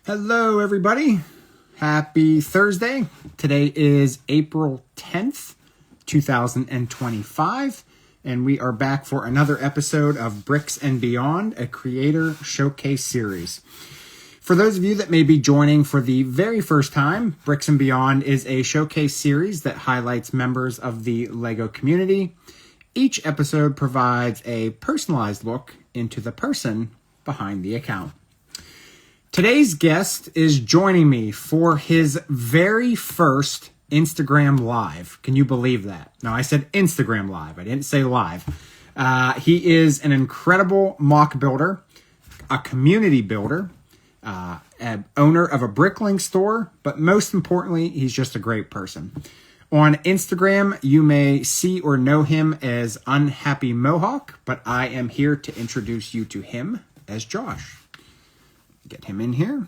Hello, everybody. Happy Thursday. Today is April 10th, 2025, and we are back for another episode of Bricks and Beyond, a creator showcase series. For those of you that may be joining for the very first time, Bricks and Beyond is a showcase series that highlights members of the LEGO community. Each episode provides a personalized look into the person behind the account. Today's guest is joining me for his very first Instagram Live. Can you believe that? No, I said Instagram Live. I didn't say live. He is an incredible mock builder, a community builder, an owner of a bricklink store, but most importantly, he's just a great person. On Instagram, you may see or know him as unhappymohawk, but I am here to introduce you to him as Josh. Get him in here.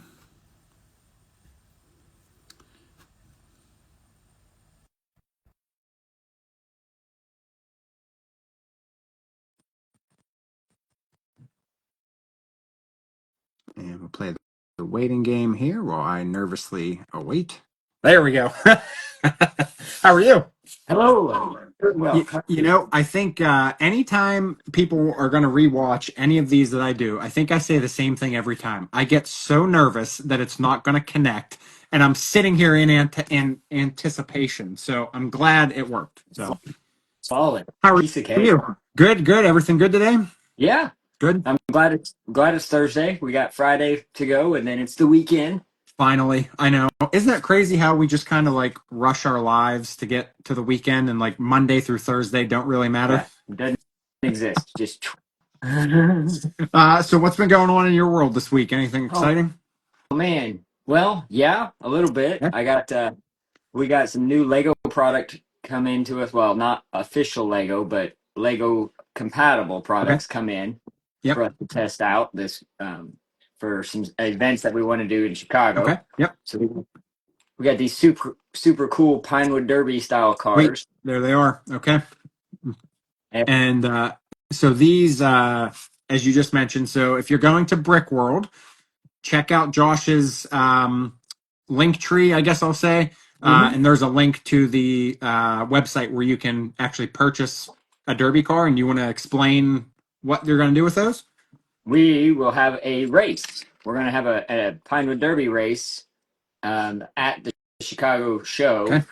And we'll play the waiting game here while I nervously await. There we go. How are you? Hello. Well, I think anytime people are going to rewatch any of these that I do, I think I say the same thing every time. I get so nervous that it's not going to connect, and I'm sitting here in anticipation. So I'm glad it worked. So solid how are piece of cake. you? Good, good. Everything good today? Yeah, Good. I'm glad it's Thursday. We got Friday to go, and then it's the weekend. Finally, I know. Isn't that crazy how we just kind of like rush our lives to get to the weekend and like Monday through Thursday don't really matter? Yeah, it doesn't exist. Just So what's been going on in your world this week? Anything oh exciting? man. Well, yeah, a little bit. Yeah. I got we got some new Lego product come into us. Well, not official Lego, but Lego compatible Okay. products come in for Yep. us to test out this for some events that we want to do in Okay. Chicago. Yep. So we got these super cool Pinewood Derby style Wait, cars. there they are. Okay. And And so these, as you just mentioned, so if you're going to Brick World, check out Josh's link tree, I guess I'll say. Mhm. And there's a link to the website where you can actually purchase a derby car. And you want to explain what you're going to do with those? We will have a race. We're going to have a Pinewood Derby race at the Chicago show Okay.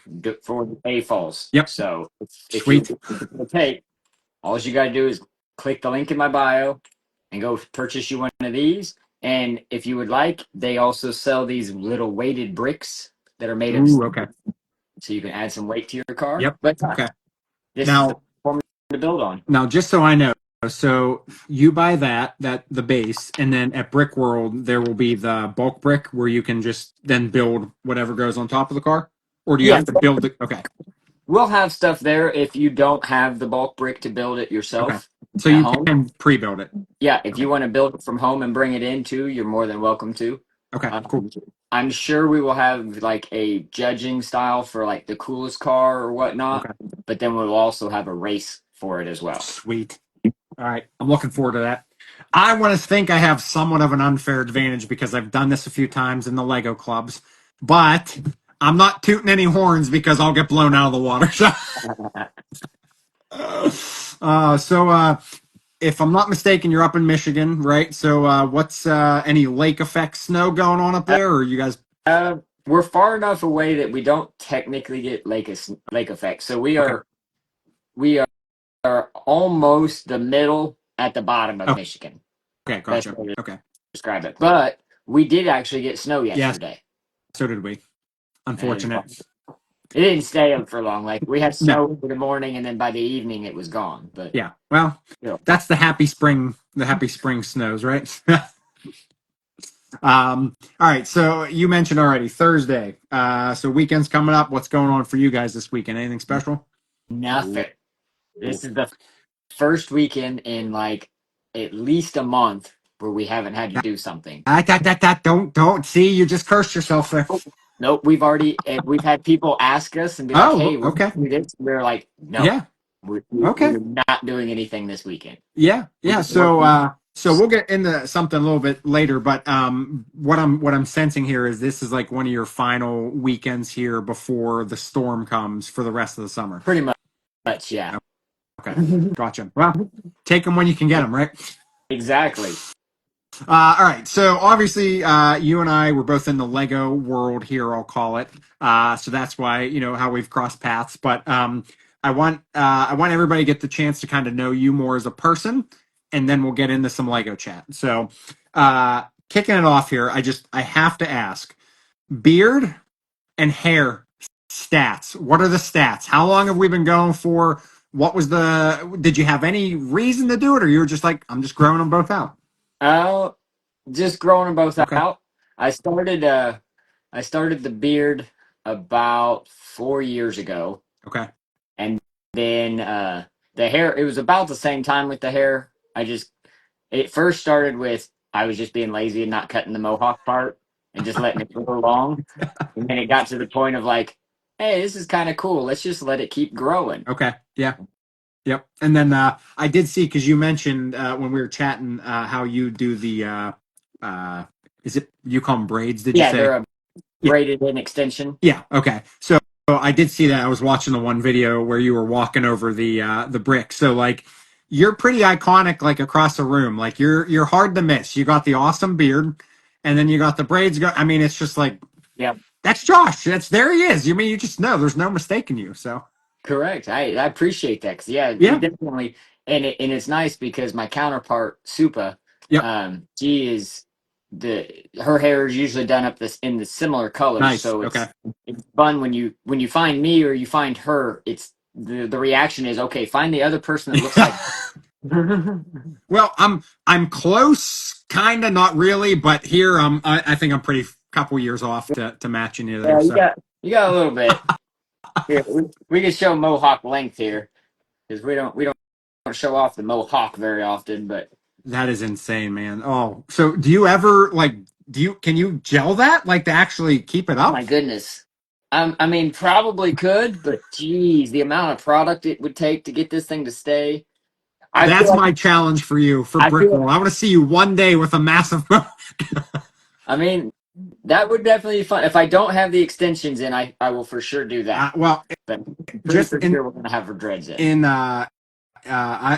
for the Bay Falls. Yep. So if you Sweet. take, all you got to do is click the link in my bio and go purchase you one of these. And if you would like, they also sell these little weighted bricks that are made of, Ooh, okay. so you can add some weight to your car. Yep. But Okay. this is the Now, form to build on. now, just so I know, so you buy that the base, and then at Brick World there will be the bulk brick where you can just then build whatever goes on top of the car, or do you Yeah, have to build it? Okay. we'll have stuff there if you don't have the bulk brick to build it Okay. yourself So at you home. can pre-build it. Yeah, if Okay. you want to build it from home and bring it in too, you're more than welcome to. Okay. Cool. Um, I'm sure we will have like a judging style for like the coolest car or whatnot, Okay. but then we'll also have a race for it as well. Sweet. All right. I'm looking forward to that. I want to think I have somewhat of an unfair advantage because I've done this a few times in the Lego clubs, but I'm not tooting any horns because I'll get blown out of the water. So, if I'm not mistaken, you're up in Michigan, right? So, what's any lake effect snow going on up there, or you guys? We're far enough away that we don't technically get lake effect. So Okay. we are almost the middle at the bottom of Oh, Michigan. okay. Best Gotcha. way to Okay. describe it. But we did actually get snow Yes. yesterday. So did we. And Unfortunate. it didn't stay up for long. Like we had No. snow for the morning, and then by the evening it was gone. But Yeah. Well, still, that's the happy spring. The happy spring snows, right? All right. So you mentioned already Thursday. So weekend's coming up. What's going on for you guys this weekend? Anything special? nothing. This is the first weekend in like at least a month where we haven't had to do something. Don't see. You just cursed yourself there. Nope, we've had people ask us and be like, Oh, "Hey, we're okay. gonna do this." We're like, "No, Yeah. we're, Okay. we're not doing anything this weekend." Yeah. We Yeah. we're, So, So we'll get into something a little bit later, but what I'm sensing here is this is like one of your final weekends here before the storm comes for the rest of the summer. Pretty much, yeah. Okay, gotcha. Well, take them when you can get them, right? Exactly. All right. So obviously, you and I were both in the Lego world here. I'll call it. So that's why how we've crossed paths. But I want everybody to get the chance to kind of know you more as a person, and then we'll get into some Lego chat. So, kicking it off here, I have to ask: beard and hair stats. What are the stats? How long have we been going for? What was the? Did you have any reason to do it, or you were just like, I'm just growing them both out? Uh, just growing them both Okay. out. I started uh I started the beard about 4 years ago, Okay. and then the hair. It was about the same time with the hair. It first started with I was just being lazy and not cutting the mohawk part and just letting it grow long, and then it got to the point of like, hey, this is kind of cool. Let's just let it keep growing. Okay. Yeah. Yep. And then I did see because you mentioned when we were chatting how you do the uh, is it you call them braids? Did you Yeah, say? they're a Yeah. braided in extension. Yeah. Okay. So I did see that. I was watching the one video where you were walking over the brick. So like you're pretty iconic like across the room. Like you're hard to miss. You got the awesome beard, and then you got the braids. I mean, it's just like Yep. that's Josh. That's there he is. You mean you just know there's no mistaking you. So Correct. I appreciate that because yeah, you yeah. definitely and it's nice because my counterpart Supa, Yep. she is the her hair is usually done up this in the similar colors, Nice. so Okay. it's fun when you find me or you find her. It's the reaction is okay. Find the other person that looks like. Well, I'm close, kind of, not really, but here I think I'm pretty couple years off to matching you there. Yeah, So you got a little bit. Here, we can show mohawk length here because we don't show off the mohawk very often, but that is insane, man. Oh, so do you ever like can you gel that like to actually keep it oh up? my goodness. I mean, probably could, but geez, the amount of product it would take to get this thing to stay. I feel That's like my challenge for you for I brick feel wall. I want to see you one day with a massive. I mean, that would definitely be fun. If I don't have the extensions in, I will for sure do that. Well, But I'm pretty just for sure we're gonna have her dreads in. in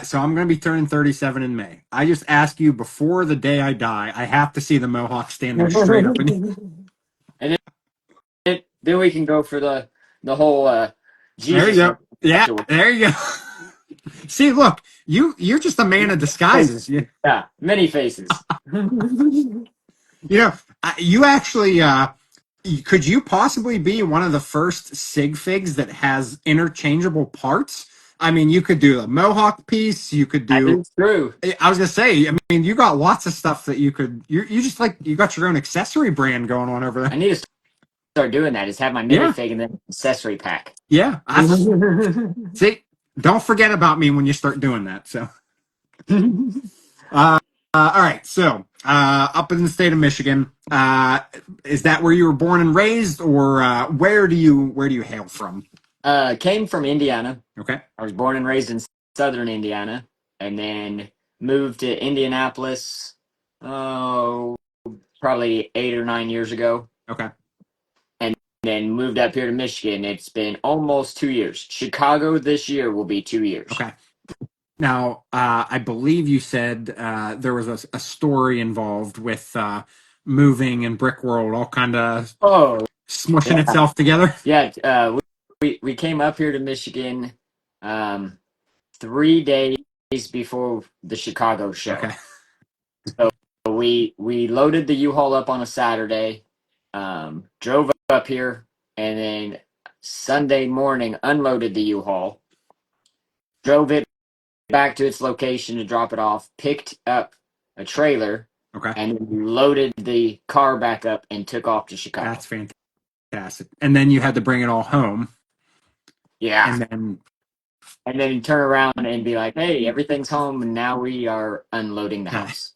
so I'm going to be turning 37 in May. I just ask you before the day I die, I have to see the Mohawk standing straight up. And And then we can go for the whole there you Jesus go. look Yeah, afterwards. there you go. See, look, you're just a man of disguises. Yeah, many faces. You know, you actually could you possibly be one of the first sig figs that has interchangeable parts? I mean, you could do a Mohawk piece. You could That do. is true. I was gonna say. I mean, you got lots of stuff that you could. You just like you got your own accessory brand going on over I there. need to start doing that. Is have my Yeah, minifig and then accessory pack. yeah. See. Don't forget about me when you start doing that. So, uh, all right. So, up in the state of Michigan, is that where you were born and raised, or where do you hail from? Came from Indiana. Okay. I was born and raised in southern Indiana, and then moved to Indianapolis. Oh, probably 8 or 9 years ago, Okay. and then moved up here to Michigan. It's been almost 2 years. Chicago this year will be 2 years. Okay. Now, I believe you said there was a story involved with moving and Brick World all kind of Oh, smushing yeah, itself together. yeah. We came up here to Michigan 3 days before the Chicago Okay. show. So we loaded the U-Haul up on a Saturday, drove up here, and then Sunday morning unloaded the U-Haul, drove it back to its location to drop it off, picked up a trailer, Okay. and loaded the car back up and took off to Chicago. That's fantastic. And then you had to bring it all home, Yeah. and then And then turn around and be like, hey, everything's home, and now we are unloading the house.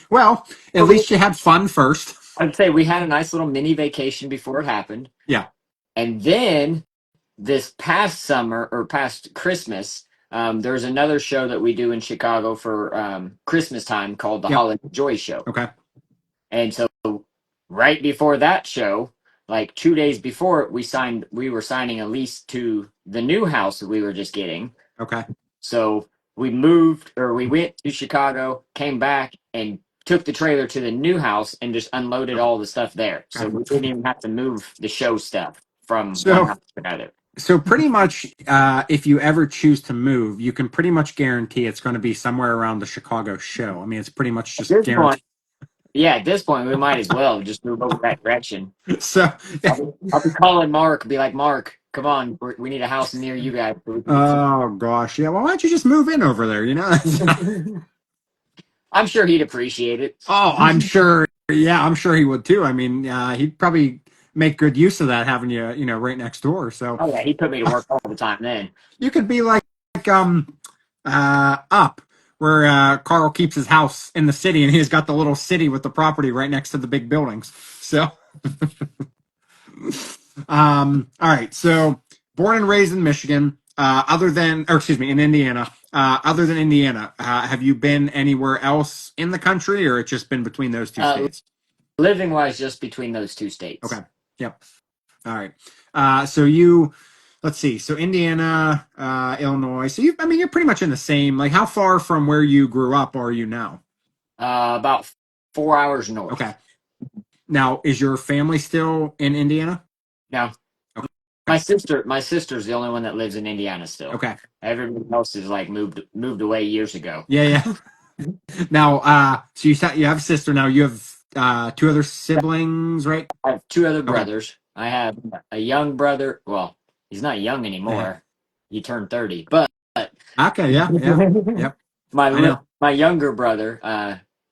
well, at least you had fun first. I'd say we had a nice little mini vacation before it happened. Yeah. And then this past summer or past Christmas, There's another show that we do in Chicago for Christmas time called the Yep. Holiday Joy Show. Okay. And so right before that show, like 2 days before, we were signing a lease to the new house that we were just getting. Okay. So we went to Chicago, came back, and took the trailer to the new house and just unloaded all the stuff there. So Okay. we didn't even have to move the show stuff from one So house to another. so pretty much, if you ever choose to move, you can pretty much guarantee it's going to be somewhere around the Chicago show. I mean, it's pretty much At just this point, guaranteed. yeah, at this point, we might as well just move over that direction. So, I'll be calling Mark, be like, Mark, come on, we need a house near you guys. oh gosh, yeah. Well, why don't you just move in over there? You know. I'm sure he'd appreciate it. Oh, I'm sure. Yeah, I'm sure he would too. I mean, he'd probably make good use of that having you, right next door. So Oh yeah, he put me to work all the time then. you could be like up where Carl keeps his house in the city, and he's got the little city with the property right next to the big buildings. So, all right. So, born and raised in Michigan. In Indiana. Other than Indiana, have you been anywhere else in the country, or it's just been between those two states? Living wise, just between those two Okay. states. Yep. All right. So you, let's see. So Indiana, Illinois. So you're pretty much in the same. Like, how far from where you grew up are you now? About 4 hours Okay. north. Now, is your family still in Indiana? Now, Okay. my sister's the only one that lives in Indiana still. Okay. Everybody else is like moved away years ago. Yeah, yeah. Now, so you have a sister. Now you have two other siblings, right? I have two other Okay. brothers. I have a young brother. Well, he's not young Yeah. anymore. He turned 30. But Okay. Yeah. Yeah. Yep. I know. my younger brother,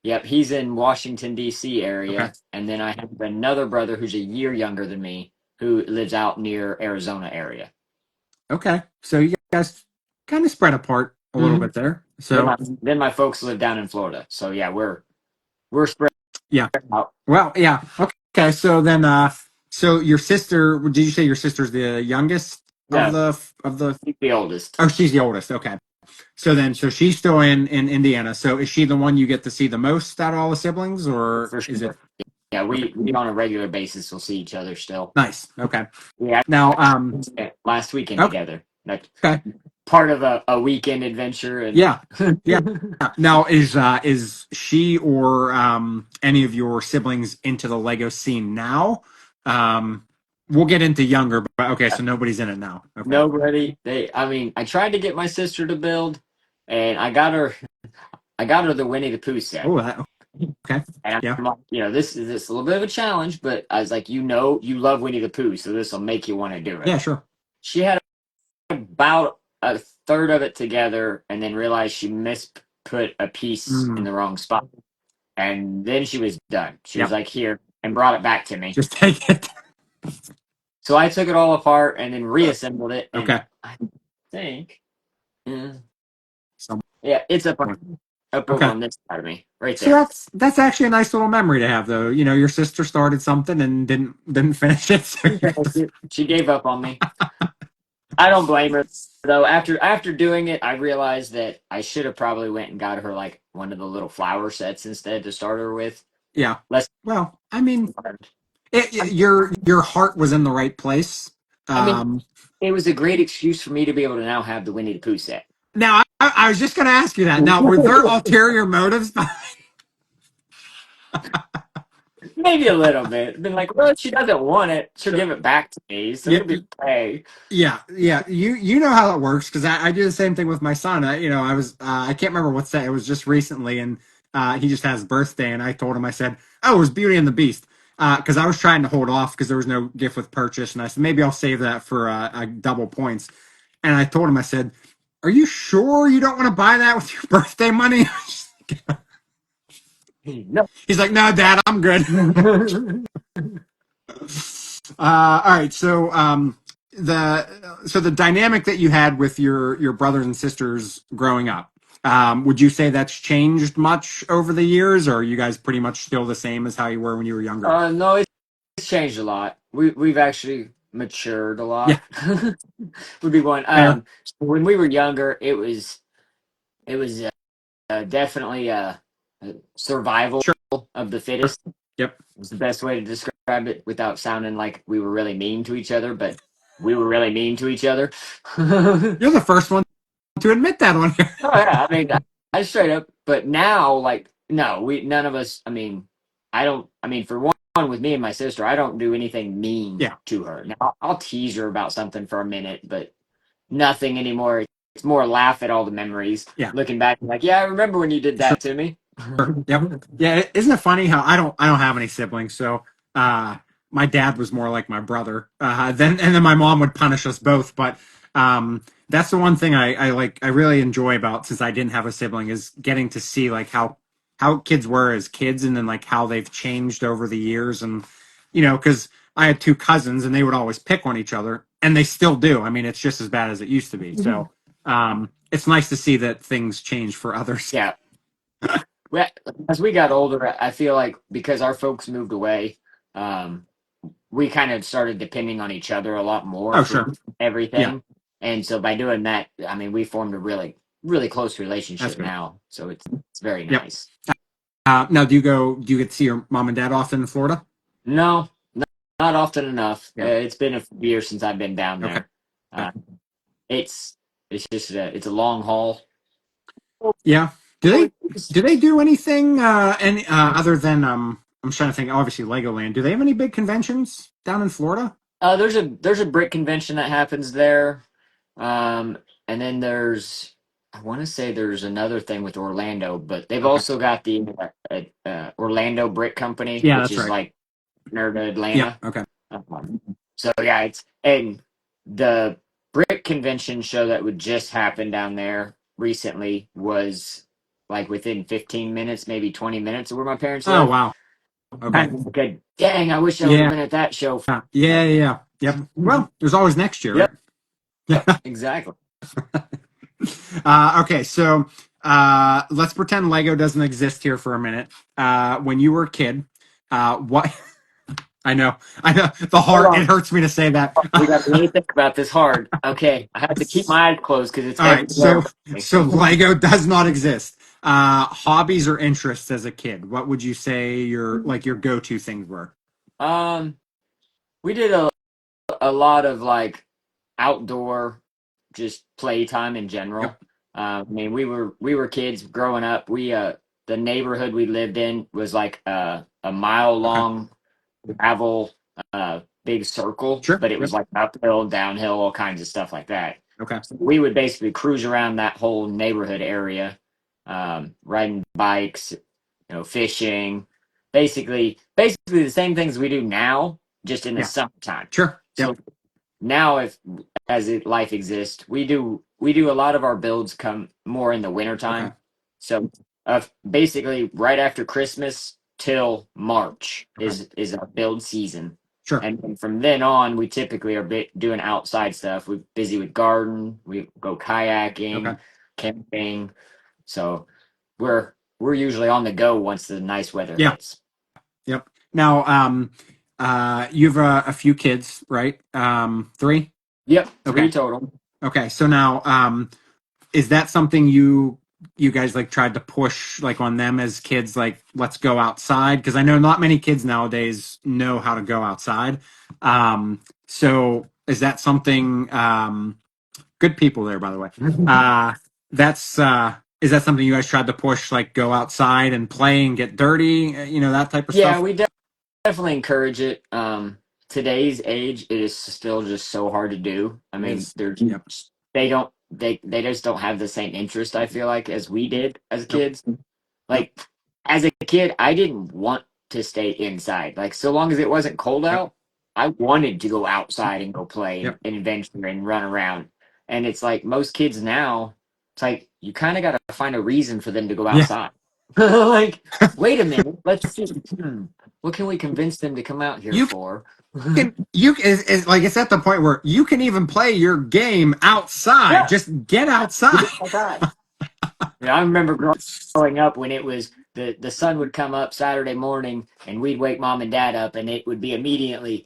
yep, he's in Washington D.C. Okay. area, and then I have another brother who's a year younger than me who lives out near Arizona area. Okay. So you guys kind of spread apart a little bit there. Then So my folks live down in Florida. So yeah, we're spread yeah. out. Well, yeah. Okay. So then, so your sister, did you say your sister's the youngest of No, the? he's the oldest Oh, she's the oldest. Okay. So then, so she's still in Indiana. So is she the one you get to see the most out of all the siblings, or for is it? sure. Yeah, Okay. we on a regular basis will see each other still. Nice. Okay. Yeah, Now, last weekend okay. together. That's Okay. part of a weekend adventure, and Yeah. Yeah. Now, is she or any of your siblings into the Lego scene now? We'll get into younger, but okay. So nobody's in it now. Okay. nobody. I mean, I tried to get my sister to build, and I got her the Winnie the Pooh set. Oh, that okay. And Yeah. I'm like, this is a little bit of a challenge, but I was like, you love Winnie the Pooh, so this will make you want to do it. Yeah. Sure. She had about a third of it together, and then realized she misput a piece in Mm, the wrong spot, and then she was done. She was yep. like, here, and brought it back to me. Just take it. So I took it all apart and then reassembled it, and Okay. I think, mm, So, yeah, it's up over okay. on this side of me, right So there. that's actually a nice little memory to have, though. Your sister started something and didn't finish it. So She gave up on me. I don't blame her though. After doing it, I realized that I should have probably went and got her like one of the little flower sets instead to start her with. yeah. Less. Well, I mean, your heart was in the right place. I mean, Um, it was a great excuse for me to be able to now have the Winnie the Pooh set. Now, I was just going to ask you that. Now, were there ulterior motives? Maybe a little bit. Been like, well, if she doesn't want it, she'll give it back to me. So Yeah, it'll be okay. yeah, yeah. You know how it works because I do the same thing with my son. I was I can't remember what's that. It was just recently, and he just had his birthday, and I told him I said, "Oh, it was Beauty and the Beast," because I was trying to hold off because there was no gift with purchase, and I said maybe I'll save that for double points. And I told him I said, "Are you sure you don't want to buy that with your birthday money?" No. He's like, "No, Dad, I'm good." All right, so the dynamic that you had with your brothers and sisters growing up, would you say that's changed much over the years, or are you guys pretty much still the same as how you were when you were younger? No, it's changed a lot. We've actually matured a Yeah, lot. Would be one. fair. When we were younger, it was definitely a survival Sure. of the fittest. Yep. Was the best way to describe it without sounding like we were really mean to each other, but we were really mean to each other. Oh You're the first one to admit that on here. yeah, I mean, I straight up. But now, like, no, we none of us. I mean, I don't. I mean, for one, with me and my sister, I don't do anything mean Yeah, to her. Now, I'll tease her about something for a minute, but nothing anymore. It's more laugh at all the memories, yeah. looking back, like, yeah, I remember when you did Sure. that to me. Yep. Yeah. Isn't it funny how I don't have any siblings, so uh, my dad was more like my brother. Then my mom would punish us both. But that's the one thing I like. I really enjoy about since I didn't have a sibling is getting to see like how kids were as kids, and then like how they've changed over the years, and because I had two cousins and they would always pick on each other, and they still do. I mean, it's just as bad as it used to be. So it's nice to see that things change for others. Yeah. Well, as we got older, I feel like because our folks moved away, um, we kind of started depending on each other a lot more Oh, for sure. Yeah, everything. And so by doing that, I mean, we formed a really, really close that's relationship good. now. So it's very Yep. nice. Now, do you get to see your mom and dad often in Florida? No, not often enough. Yeah. It's been a few years since I've been down Okay. there. Okay. Uh, it's it's just it's a long haul. Yeah. Do they do anything any other than I'm trying to think. Obviously, Legoland. Do they have any big conventions down in Florida? There's a brick convention that happens there. Um, and then I want to say there's another thing with Orlando, but they've Okay. also got the Orlando Brick Company, Yeah, which that's is right. like near to Yeah. Atlanta. Okay. So yeah, and the brick convention show that would just happen down there recently was like within 15 minutes, maybe 20 minutes of where my parents Oh live. wow. Okay. Kind of good. Dang, I wish I would have Yeah. been at that show. Yeah. Yeah. Yeah. Yep. Well, there's always next year, Yep, right? exactly. Okay. So let's pretend Lego doesn't exist here for a minute. When you were a kid, what? I know. The Hold heart. It on. hurts me to say that. We got to really think about this hard. Okay, I have to keep my eyes closed because it's All right, everywhere. so Lego does not exist. Hobbies or interests as a kid, what would you say your go-to things were? um, we did a lot of like outdoor, just playtime in Yep. general. I mean, we were kids growing up. The neighborhood we lived in was like a mile Okay. long gravel big circle, Sure. but it Yep. was like uphill, downhill, all kinds of stuff like that. Okay. So we would basically cruise around that whole neighborhood area, riding bikes, fishing, basically the same things we do now, just in the Yeah. summertime. Sure. Yep. So now, if life exists, we do a lot of our builds come more in the Okay. wintertime. So basically right after Christmas till March Okay. is our build season. Sure. And then from then on, we typically are doing outside stuff. We're busy with garden. We go Okay. kayaking, camping. So we're usually on the go once the nice weather Yeah. hits. Yep. Now, you have a few kids, right? Three. Yep, Okay. three total. Okay. So now, is that something you guys like tried to push like on them as kids, like let's go outside? Because I know not many kids nowadays know how to go outside. So is that something good people there, by the way? That's is that something you guys tried to push, like go outside and play and get dirty, that type of Yeah, stuff? we definitely encourage it. Today's age, it is still just so hard to do. I It mean, is. Yep. they just don't have the same interest, I feel like, as we did as Nope. kids. Nope. Like as a kid, I didn't want to stay inside. Like so long as it wasn't cold Yep. out, I wanted to go outside and go play Yep. and adventure and run around. And it's like most kids now, it's like you kind of got to find a reason for them to go Yeah. outside. Like, wait a minute, let's see. What can we convince them to come out here You for? it's like it's at the point where you can even play your game outside. Yeah. Just get outside. Yeah, I remember growing up when it was the sun would come up Saturday morning and we'd wake mom and dad up and it would be immediately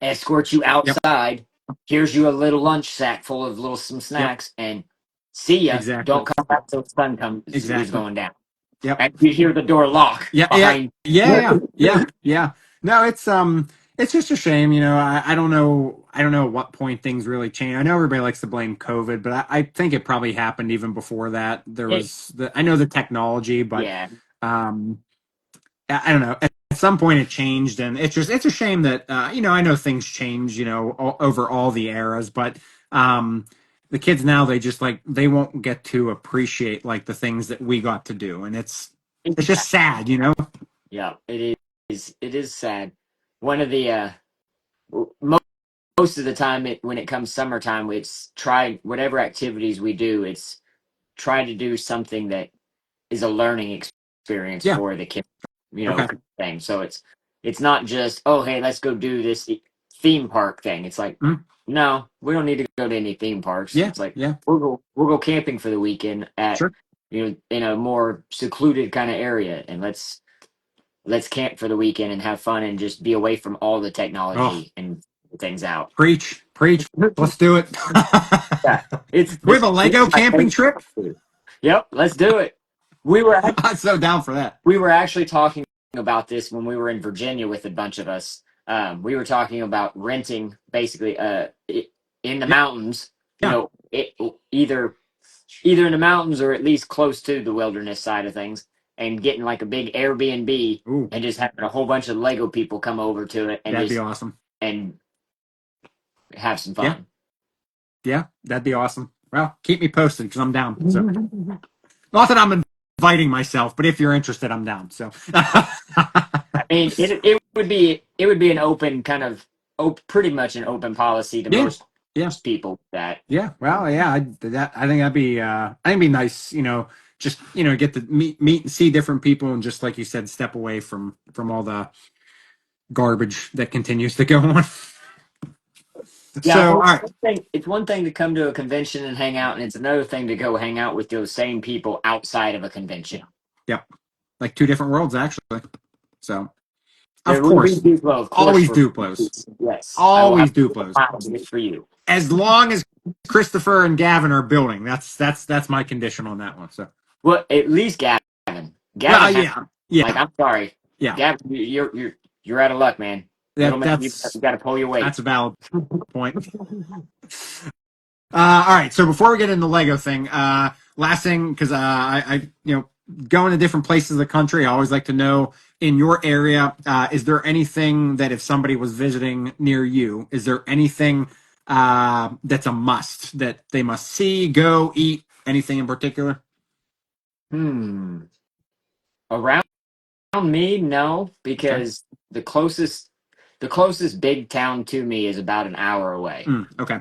escort you Yep. outside. Here's you a little lunch sack full of some Yep. snacks, and see ya. Exactly. Don't come back till the sun comes is Exactly. going down. Yep. And you hear the door lock Yeah. Yeah. behind. Yeah. No, it's just a shame, you know. I don't know. I don't know at what point things really change. I know everybody likes to blame COVID, but I think it probably happened even before that. There It, was I know the technology, but yeah, um, I don't know. At some point, it changed, and it's a shame that you know, I know things change, you know, over all the eras, but um, the kids now, they just like they won't get to appreciate like the things that we got to do, and it's just sad, you know. yeah, it is. It is sad. One of the mo- most of the time, when it comes summertime, it's try whatever activities we do. It's try to do something that is a learning experience Yeah. for the kid, you know, Okay. kind of thing. So it's not just, oh hey, let's go do this theme park thing. It's like, Mm. no, we don't need to go to any theme parks. Yeah. It's like Yeah. we'll go camping for the weekend at, Sure. in a more secluded kind of area, and let's camp for the weekend and have fun and just be away from all the Oh, technology and things out. preach, preach. Let's do it. Yeah, We have a it's Lego my camping favorite. trip. Yep, let's do it. We were I'm so down for that. we were actually talking about this when we were in Virginia with a bunch of us. We were talking about renting basically in the Yeah. mountains, Yeah. either in the mountains or at least close to the wilderness side of things, and getting like a big Airbnb Ooh, and just having a whole bunch of Lego people come over to it and that'd be just awesome. and have some Yeah. fun. Yeah. That'd be awesome. Well, keep me posted because I'm down. So. Not that I'm inviting myself, but if you're interested, I'm down. So, I mean, it would be an open kind of pretty much an open policy to yeah, most yeah, people that yeah. Well, yeah. I think that'd be I think it'd be nice. You know, just you know, get to meet and see different people, and just like you said, step away from all the garbage that continues to go on. yeah. So, all Well, right. it's one thing to come to a convention and hang out, and it's another thing to go hang out with those same people outside of a Yeah, convention. yeah. Like two different worlds, actually. So, of There will be course, Duplo, of course, always for Duplos, yes. I will have always Duplos. miles just for you. As long as Christopher and Gavin are building, that's my condition on that one. So. Well, at least Gavin. Well, Gavin has, yeah, like, yeah, I'm sorry, yeah. Gavin. You're out of luck, man. Little That man, you that's got to pull your weight. that's a valid point. All right. So before we get into the Lego thing, last thing because I you know going to different places of the country, I always like to know in your area, is there anything that if somebody was visiting near you, is there anything that's a must that they must see, go, eat, anything in particular? Hmm. Around me, no, Okay. because the closest big town to me is about an hour away. Okay.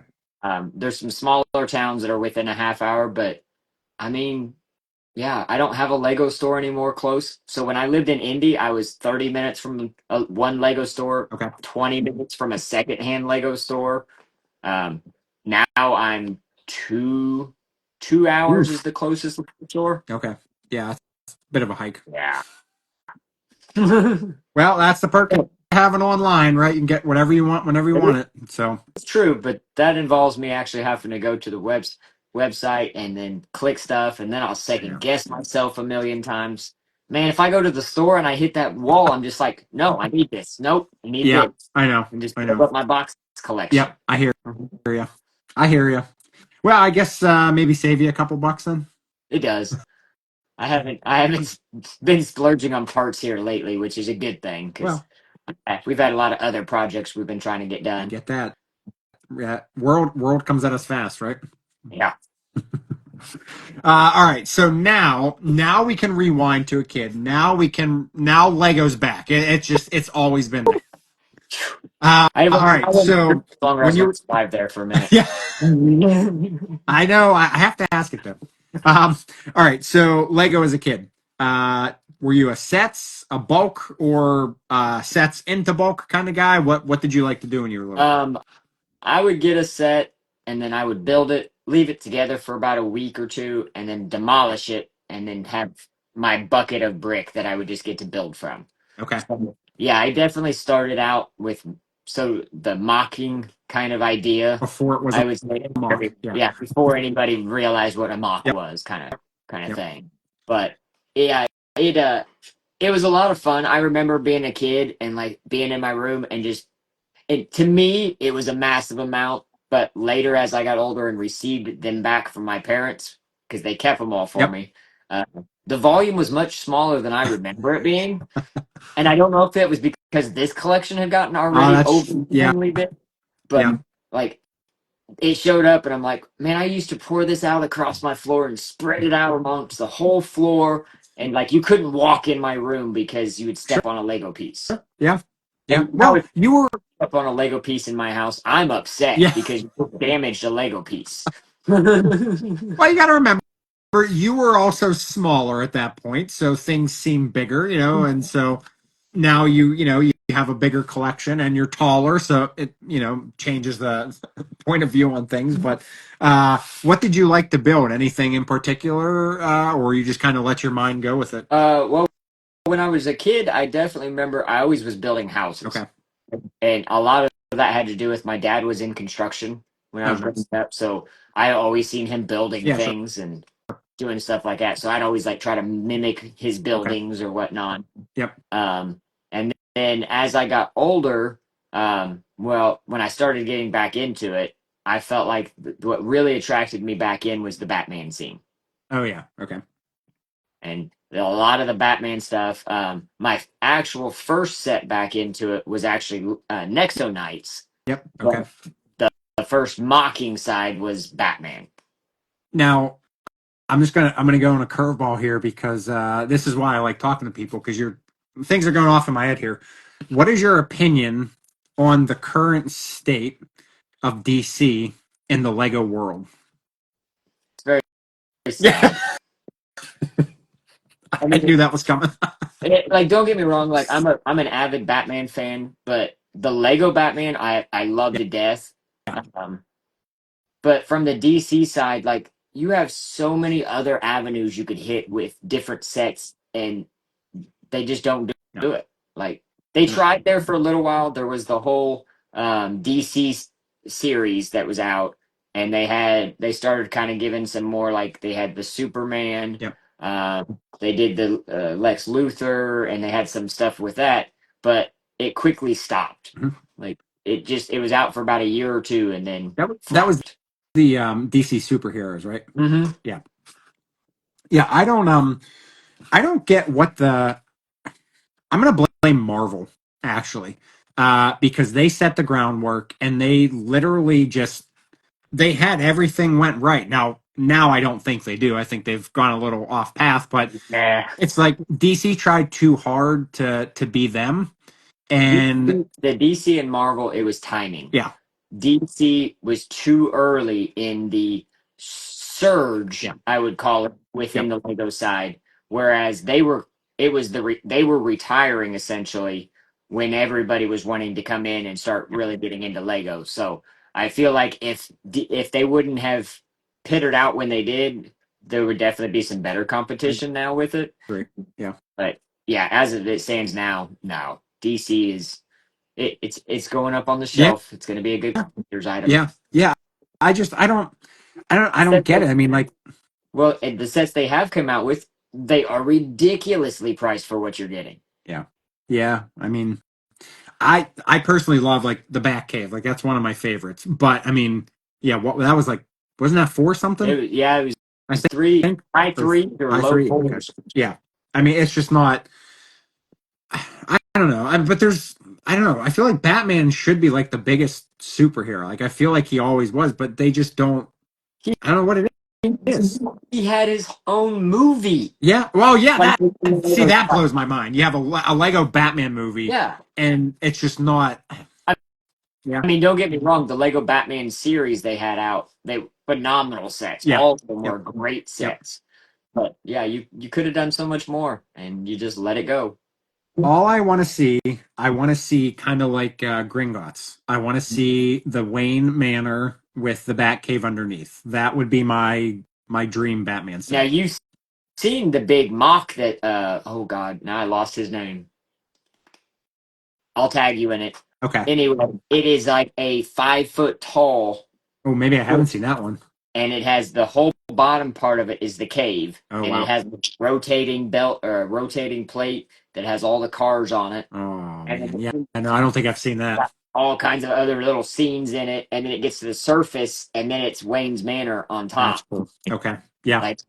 There's some smaller towns that are within a half hour, but I mean, yeah, I don't have a Lego store anymore close. So when I lived in Indy, I was 30 minutes from one Lego store, Okay. 20 minutes from a secondhand Lego store. Um, now I'm two hours is Oof. the closest Lego store. Okay. Yeah, it's a bit of a hike. Yeah. Well, that's the perk of having online, right? You can get whatever you want whenever you want it. So, It's true, but that involves me actually having to go to the website and then click stuff, and then I'll second yeah. guess myself a million titimes. Man, if I go to the store and I hit that wall, I'm just like, no, I need this. Nope, I need Yeah, this, I know. and just I build know. up my box collection. Yep, I hear you. I hear you. Well, I guess maybe save you a couple bucks then. It does. I haven't been splurging on parts here lately, which is a good thing because Well, we've had a lot of other projects we've been trying to get I done. get that. Yeah, world comes at us fast, right? Yeah. All right, so now we can rewind to a kid. Now Lego's back. It's always been there. All right, I went so longer. I when was going you to survive there for a minute. yeah, I know. I have to ask it though. All right. So Lego as a kid, were you a sets, a bulk, or sets into bulk kind of guy? What did you like to do when you were little? Um, I would get a set and then I would build it, leave it together for about a week or two, and then demolish it, and then have my bucket of brick that I would just get to build from. Okay. So, yeah, I definitely started out with so the mocking kind of idea, Before it was I a would say, mock. Yeah. yeah, before anybody realized what a mock Yep. was, kind of Yep. thing. But yeah, it it was a lot of fun. I remember being a kid and like being in my room and just to me it was a massive amount. But later, as I got older and received them back from my parents because they kept them all for Yep. me, uh, the volume was much smaller than I remember it being. And I don't know if it was because this collection had gotten already Yeah. overwhelmingly big, but Yeah. like it showed up and I'm like, man, I used to pour this out across my floor and spread it out amongst the whole floor. And like you couldn't walk in my room because you would Sure. step on a Lego piece. Yeah. Yeah. And now Well, if you were. you step on a Lego piece in my house, I'm upset Yeah. because you damaged a Lego piece. Well, you got to remember you were also smaller at that point, so things seem bigger, and so now you have a bigger collection and you're taller, so it changes the point of view on things. But what did you like to build? Anything in particular, or you just kind of let your mind go with it? Well, when I was a kid, I definitely remember I always was building houses. Okay. And a lot of that had to do with my dad was in construction when I Oh, was growing nice. up. So I always seen him building Yeah, sure. things and doing stuff like that. So I'd always like try to mimic his Okay. buildings or whatnot. Yep. And then as I got older, well, when I started getting back into it, I felt like what really attracted me back in was the Batman scene. Oh, yeah. Okay. And a lot of the Batman stuff. My actual first set back into it was actually Nexo Knights, Yep. Okay. but the first mocking side was Batman. Now, I'm gonna go on a curveball here because this is why I like talking to people because you're things are going off in my head here. What is your opinion on the current state of DC in the Lego world? It's very, very Yeah, sad. I I mean, knew that was coming. like don't get me wrong, like I'm an avid Batman fan, but the Lego Batman I love Yeah, to death. Um, but from the DC side, like you have so many other avenues you could hit with different sets, and they just don't yeah, do it. Like they yeah, tried there for a little while. There was the whole DC series that was out, and they started kind of giving some more like they had the Superman, yeah. they did the Lex Luthor, and they had some stuff with that, but it quickly stopped. Mhm. Like it was out for about a year or two, and then That was flopped. the DC superheroes, right? Mm-hmm. Yeah, yeah. I don't get what the. I'm gonna blame Marvel actually, because they set the groundwork and they literally just they had everything went right. Now I don't think they do. I think they've gone a little off path, but Nah. it's like DC tried too hard to be them, and The DC and Marvel, it was timing. yeah, DC was too early in the yeah, surge, I would call it, within yep, the Lego side, whereas they were retiring essentially when everybody was wanting to come in and start really getting into Lego. So I feel like if they wouldn't have pittered out when they did, there would definitely be some better I competition now with it. agree. Yeah, But yeah, as it stands now, no, DC is it's going up on the yeah, shelf. It's going to be a good collector's item. yeah, yeah. I don't Sets get it. they, I mean, like, well, and the sets they have come out with, they are ridiculously priced for what you're getting. yeah, yeah. I mean, I personally love like the Batcave. Like that's one of my favorites. But I mean, yeah, what that was like, wasn't that four something? It was I three, think high or three or I low three. Okay. fours. Yeah. I mean, it's just not. I don't know. But I don't know. I feel like Batman should be like the biggest superhero. Like I feel like he always was, but they just don't. He, I don't know what it is. he had his own movie. Yeah. Well, yeah. Like, That blows my mind. You have a Lego Batman movie, yeah. and it's just not. Yeah. I mean, don't get me wrong. The Lego Batman series they had out, they phenomenal sets. Yeah. All of them Yep. were great Yep. sets. But yeah, you could have done so much more, and you just let it go. All I want to see kind of like Gringotts. I want to see the Wayne Manor with the Batcave underneath. That would be my dream Batman Now set. you've seen the big mock that oh god, now I lost his name. I'll tag you in it. Okay. Anyway, it is like a 5 foot tall, Oh, maybe I haven't seen that one. and it has the whole bottom part of it is the cave, Oh, and it wow. has a rotating belt or a rotating plate that has all the cars on it, Oh, and man. Yeah. then I know. I don't think I've seen that. got all kinds of other little scenes in it, and then it gets to the surface, and then it's Wayne's Manor on That's top. cool. Okay. Yeah. Like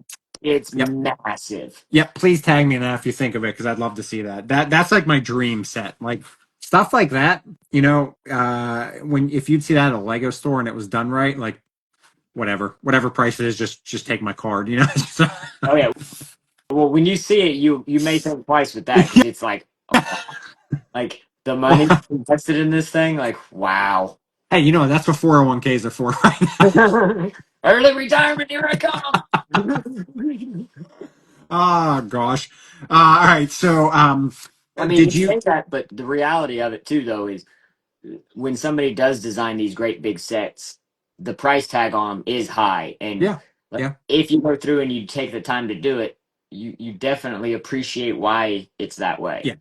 it's Yep. massive. Yep. Please tag me in that if you think of it, because I'd love to see that. That's like my dream set. Like stuff like that, when if you'd see that at a Lego store and it was done right, like whatever price it is, just take my card, you know? So- Oh yeah. Well, when you see it, you may think twice with that because it's like, oh, wow. Like the money well, invested in this thing. Like, wow. hey, that's what 401ks are for, right? Early retirement, here I come. Oh gosh. All right. So, I mean, you did you? say that, but the reality of it too, though, is when somebody does design these great big sets, the price tag on them is high, and Yeah. like, Yeah. if you go through and you take the time to do it, you definitely appreciate why it's that way. Yeah.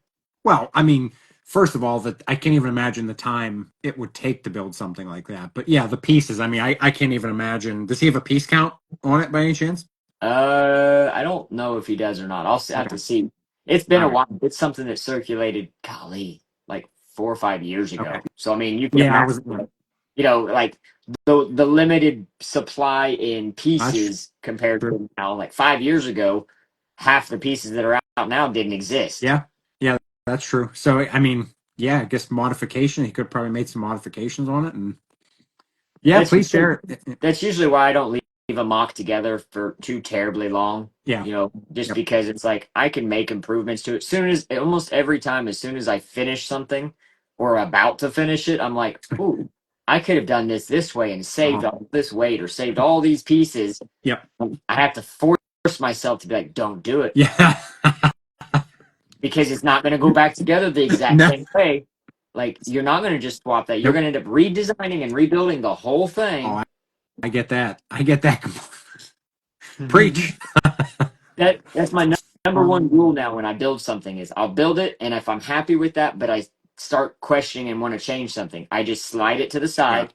Well, I mean, first of all, that I can't even imagine the time it would take to build something like that. But yeah, the pieces. I mean, I can't even imagine. Does he have a piece count on it by any chance? I don't know if he does or not. Have Okay. to see. It's been All a right. while. It's something that circulated, golly, like 4 or 5 years Okay. ago. So I mean, you can Yeah, I imagine, was. like the limited supply in That's pieces compared true. to now. Like 5 years ago, half the pieces that are out now didn't exist. Yeah. Yeah, that's true. So I mean, yeah, I guess modification. He could probably make some modifications on it, and yeah, That's please share it. that's usually why I don't leave a mock together for too terribly long. Yeah. Just Yep. because it's like I can make improvements to it. Soon as almost every time, as soon as I finish something or about to finish it, I'm like, ooh, I could have done this way and saved Uh-huh. all this weight or saved all these pieces. Yep. I have to force myself to be like, don't do it Yeah. because it's not going to go back together the exact No. same way. Like you're not going to just swap that. You're Nope. going to end up redesigning and rebuilding the whole Oh, thing. I get that. I get that. Preach. That's my number one rule Um, now when I build something is I'll build it, and if I'm happy with that, but I start questioning and want to change something, I just slide it to the yeah. side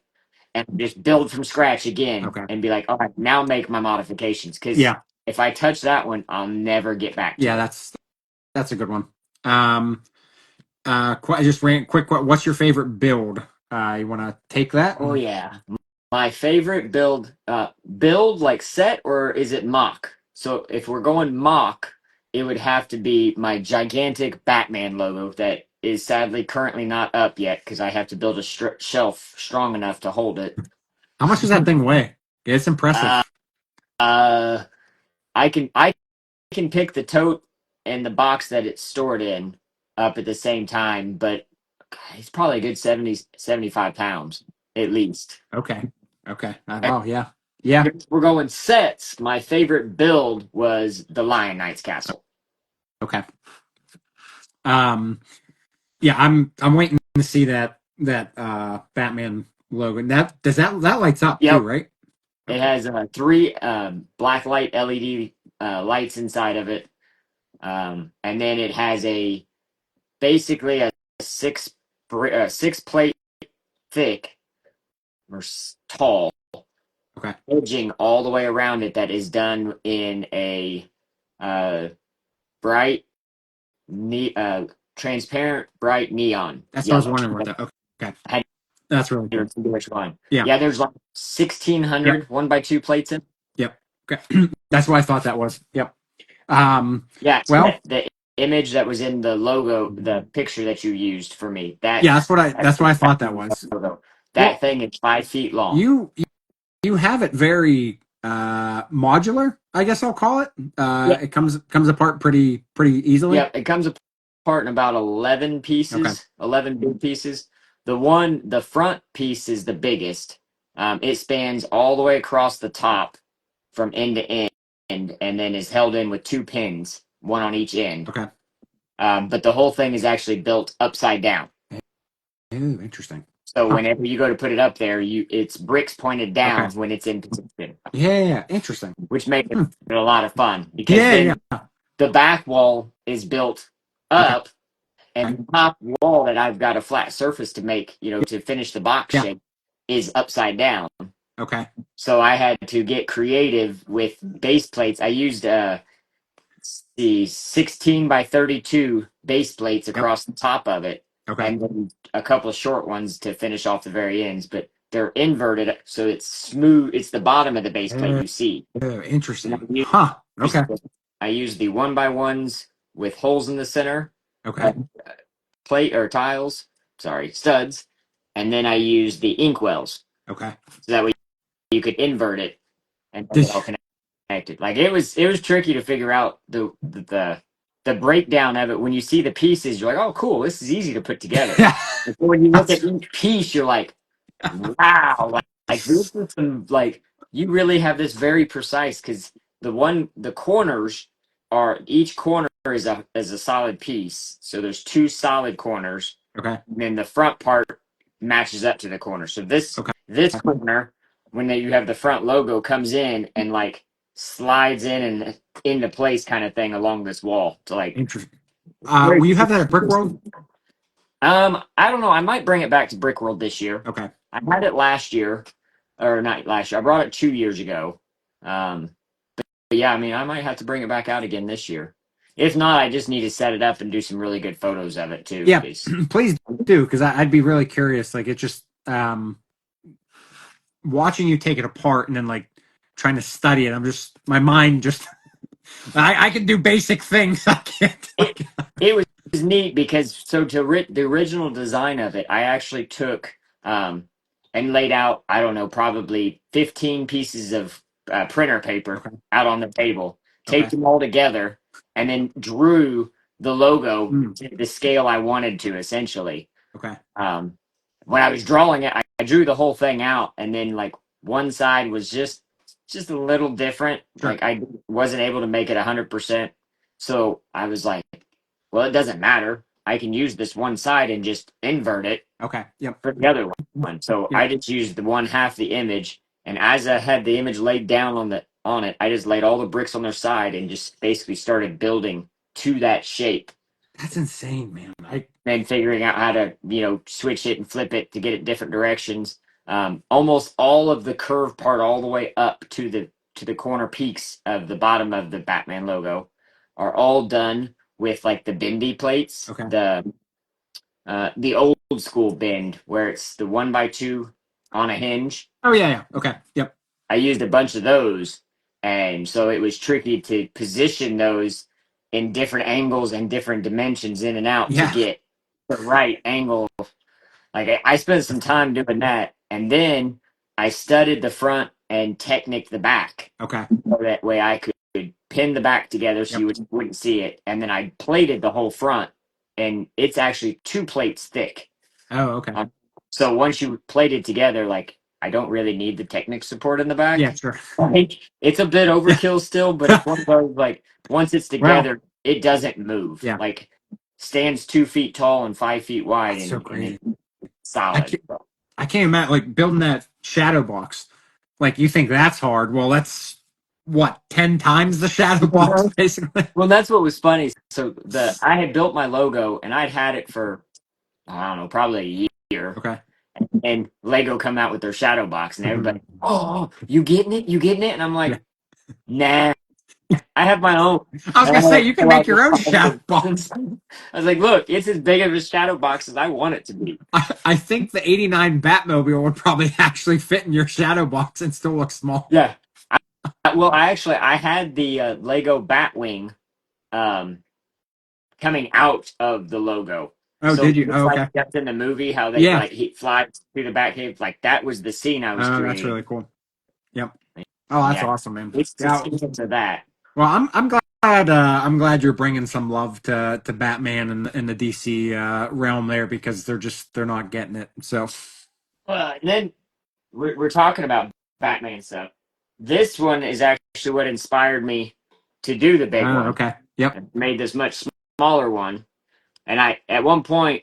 and just build from scratch again Okay. and be like, all right, now make my modifications. Because Yeah. if I touch that one, I'll never get back Yeah. to it. That's a good one. Um. Just ran quick. What's your favorite build? You want to take that? Oh yeah. My favorite build like set, or is it mock? So if we're going mock, it would have to be my gigantic Batman logo that is sadly currently not up yet because I have to build a shelf strong enough to hold it. How much does that thing weigh? It's Uh, impressive. uh, I can pick the tote and the box that it's stored in up at the same time, but it's probably a good 70, 75 pounds at least. Okay. Okay. Oh yeah. Yeah. If we're going sets, my favorite build was the Lion Knight's castle. Okay. Um. Yeah. I'm waiting to see that Batman logo. That lights up too, Yep, right? it Okay. has three black light LED lights inside of it, and then it has a basically a six plate thick or tall Okay. edging all the way around it that is done in a uh, bright, transparent, bright neon That's what I was yellow. wondering what that. Okay. Okay. I had That's really to cool. remember which one. Yeah. Yeah, there's like Yep. 1,600 1x2 plates in. Yep. Okay. That's what I thought that was. Yep. Um. Yeah, Well. the image that was in the logo, the picture that you used for me, Yeah. that's That's what the I thought that Batman was. logo. That Well, thing is 5 feet long. you have it very modular, I guess I'll call it. Yeah, It comes apart pretty easily. yeah, it comes apart in about 11 Okay. pieces, 11 big pieces. The front piece is the biggest. It spans all the way across the top from end to end, and then is held in with two pins, one on each end. Okay. But the whole thing is actually built upside down. Ooh, interesting. So Huh. whenever you go to put it up there, it's bricks pointed Okay. down when it's in position, Yeah. Interesting. which makes it Hmm. a lot of fun because Yeah. then Yeah. the back wall is built Okay. up and the top wall that I've got a flat surface to make, to finish the box Yeah. shape is upside down. Okay. So I had to get creative with base plates. I used the 16 by 32 base plates Yep. across the top of it, Okay. and then a couple of short ones to finish off the very ends. But they're inverted, so it's smooth. It's the bottom of the base plate Uh, you see. And Interesting. Huh. Okay. I use the 1x1s with holes in the center, Okay. plate or tiles. Sorry, studs, and then I use the inkwells, Okay. so that way you could invert it and have Did it all connected. Like it was tricky to figure out the breakdown of it. When you see the pieces, you're like, oh, cool, this is easy to put together. yeah. But when you look That's at each piece, you're like, wow, like this is some, like, you really have this very precise, because the corners are, each corner is a solid piece. So there's two solid corners, okay. and then the front part matches up to the corner. So this Okay. this corner, when you have the front logo, comes in and like slides in and into place kind of thing along this wall to like Interesting. very. Will you have that at Brick World? I don't know. I might bring it back to Brick World this year. Okay. I had it last year, or not last year. I brought it 2 years ago. Um, but yeah, I mean, I might have to bring it back out again this year. If not, I just need to set it up and do some really good photos of it too. Yeah. Because Please do, because I'd be really curious. Like, it just watching you take it apart and then like trying to study it. I'm just my mind just I can do basic things. I can't. it it was neat, because so the original design of it, I actually took and laid out, I don't know, probably 15 pieces of printer paper Okay. out on the table, taped Okay. them all together, and then drew the logo Mm, to the scale I wanted to, essentially. okay. Um, when I was drawing it, I drew the whole thing out, and then like one side was just a little different. Sure. Like I wasn't able to make it 100%. So I was like, well, it doesn't matter. I can use this one side and just invert it Okay. Yep. for the other one. So I Yep. just used the one half the image, and as I had the image laid down on it, I just laid all the bricks on their side and just basically started building to that shape, That's insane, man. and figuring out how to switch it and flip it to get it different directions. Almost all of the curved part, all the way up to the corner peaks of the bottom of the Batman logo, are all done with like the bendy plates, Okay. the old school bend where it's the 1x2 on a hinge. Oh yeah. Yeah. Okay. Yep. I used a bunch of those, and so it was tricky to position those in different angles and different dimensions in and out to Yeah. get the right angle. Like I spent some time doing that, and then I studied the front and techniqued the back, Okay. so that way I could pin the back together so Yep. wouldn't see it, and then I plated the whole front, and it's actually 2 plates thick. Oh okay. Um, so once you plate it together, like I don't really need the Technic support in the Yeah. back. Sure. Like it's a bit overkill still, but it's one of those, like, once it's Wow. together, it doesn't move. Yeah. Like stands 2 feet tall and 5 feet wide, That's so and crazy. it's I solid. can't. I can't imagine like building that shadow box. Like you think that's hard? Well, that's what 10 times the shadow box, basically. Well, that's what was funny. So I had built my logo, and I'd had it for, I don't know, probably a year. Okay. And Lego come out with their shadow box, and Mhm. everybody, oh, you getting it? You getting it? And I'm Yeah. like, nah, I have my own. I was And I gonna say had you to can make your own shadow box. I was like, look, it's as big of a shadow box as I want it to be. I think the '89 Batmobile would probably actually fit in your shadow box and still look small. Yeah. Well, I had the Lego Batwing um, coming out of the logo. Oh, So did you? just Oh, like okay. that's in the movie, how they Yeah. like he flies through the Batcave, like that was the scene I was Oh, that's creating. really cool. Yep. Oh, that's Yeah, awesome, man. it's the Yeah. scene to that. Well, I'm glad I'm glad you're bringing some love to Batman and the DC realm there because they're not getting it. So, And then we're talking about Batman stuff. This one is actually what inspired me to do the big one. okay. Yep. I made this much smaller one, and I at one point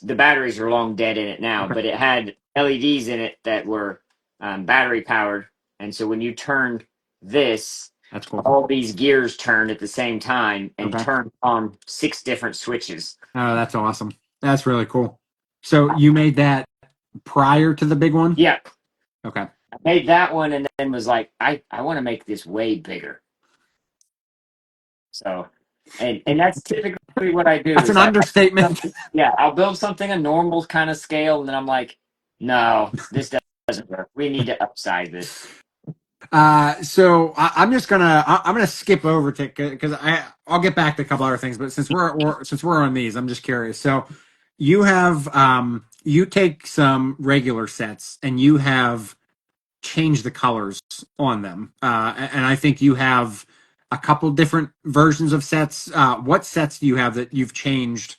the batteries are long dead in it now, Okay. but it had LEDs in it that were battery powered, and so when you turned this, That's cool. all these gears turned at the same time and Okay. turned on 6 different switches. Oh, that's awesome. That's really cool. So you made that prior to the big one? Yeah, Okay. I made that one and then was like, I want to make this way bigger. So, and that's typically what I do That's an is I understatement. yeah, I'll build something a normal kind of scale, and then I'm like, no, this doesn't work. We need to upsize this. So I'm gonna skip over to because I'll get back to a couple other things, but since we're on these, I'm just curious. So you have you take some regular sets and you have changed the colors on them, and I think you have a couple different versions of sets. What sets do you have that you've changed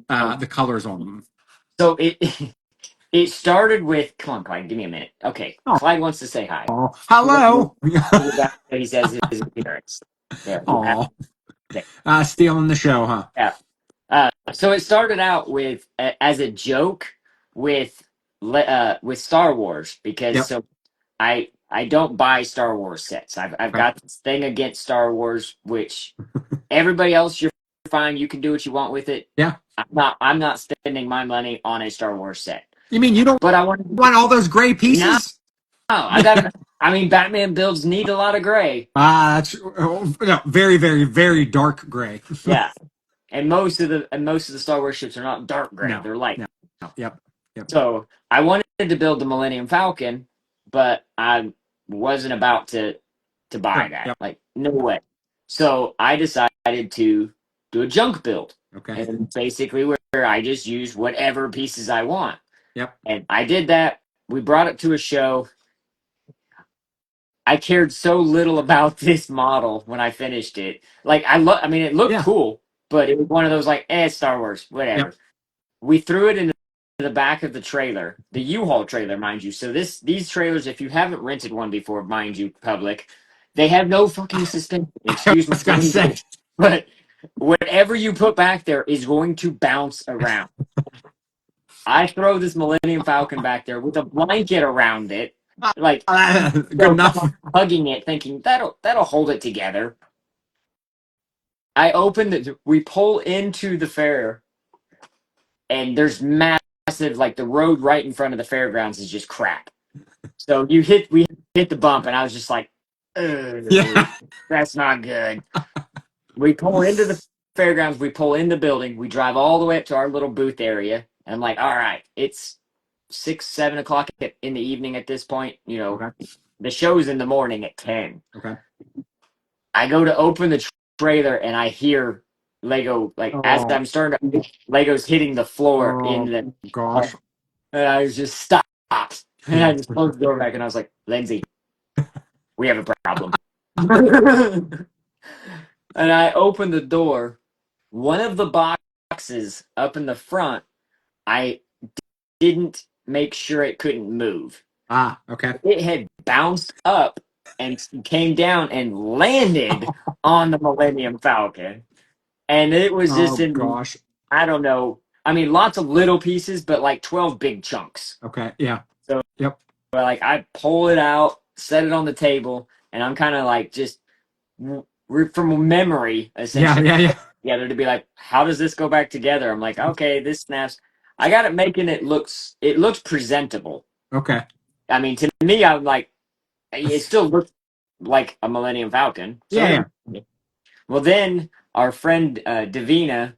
Oh, the colors on them? so it started with, come on, Clyde, give me a minute. Okay, Clyde wants to say hi. Oh, He wants hello. to go back to he says his appearance. There, you have Oh, it. stealing the show, huh? Yeah. So it started out with as a joke with with Star Wars because Yep. so I don't buy Star Wars sets. I've Okay. got this thing against Star Wars, which everybody else you're fine. You can do what you want with it. Yeah. I'm not spending my money on a Star Wars set. You mean you don't But I want want all those gray no. pieces? I got. I mean, Batman builds need a lot of gray. That's no, very, very, very dark gray. Yeah, and most of the Star Wars ships are not dark gray. No, They're light. no, no. Yep, yep. So I wanted to build the Millennium Falcon, but I wasn't about to buy Sure. that. Yep. Like, no way. So I decided to do a junk build. Okay. And basically where I just use whatever pieces I want. Yep. And I did that. We brought it to a show. I cared so little about this model when I finished it. Like I mean it looked Yeah. cool, but it was one of those like, it's Star Wars, Yep. whatever. We threw it in the back of the trailer, the U-Haul trailer, mind you. So these trailers, if you haven't rented one before, mind you, public, they have no fucking suspension. I Excuse my was gonna say. language, but whatever you put back there is going to bounce around. I throw this Millennium Falcon back there with a blanket around it, like Good enough. hugging it, thinking that'll hold it together. I open it. We pull into the fair, and there's massive, like the road right in front of the fairgrounds is just crap. So we hit the bump, and I was just like, Yeah. that's not good. We pull into the fairgrounds, we pull in the building, we drive all the way up to our little booth area, and I'm like, all right, it's 6, 7 o'clock in the evening at this point. Okay. The show's in the morning at 10. Okay. I go to open the trailer, and I hear Lego, like as Oh. I'm starting to, Lego's hitting the floor in Oh the, gosh. and I was just stopped. And I just closed the door back, and I was like, Lindsay, we have a problem. And I opened the door. One of the boxes up in the front, I didn't make sure it couldn't move. Okay. It had bounced up and came down and landed on the Millennium Falcon. And it was Oh just in, gosh. I don't know. I mean, lots of little pieces, but like 12 big chunks. Okay. Yeah. So, Yep. like, I pull it out, set it on the table, and I'm kind of like just from memory, Yeah. essentially, Yeah. Yeah. together to be like, how does this go back together? I'm like, okay, this snaps. I got it making it looks presentable. Okay. I mean, to me, I'm like, it still looks like a Millennium Falcon. So Yeah. well, then our friend Davina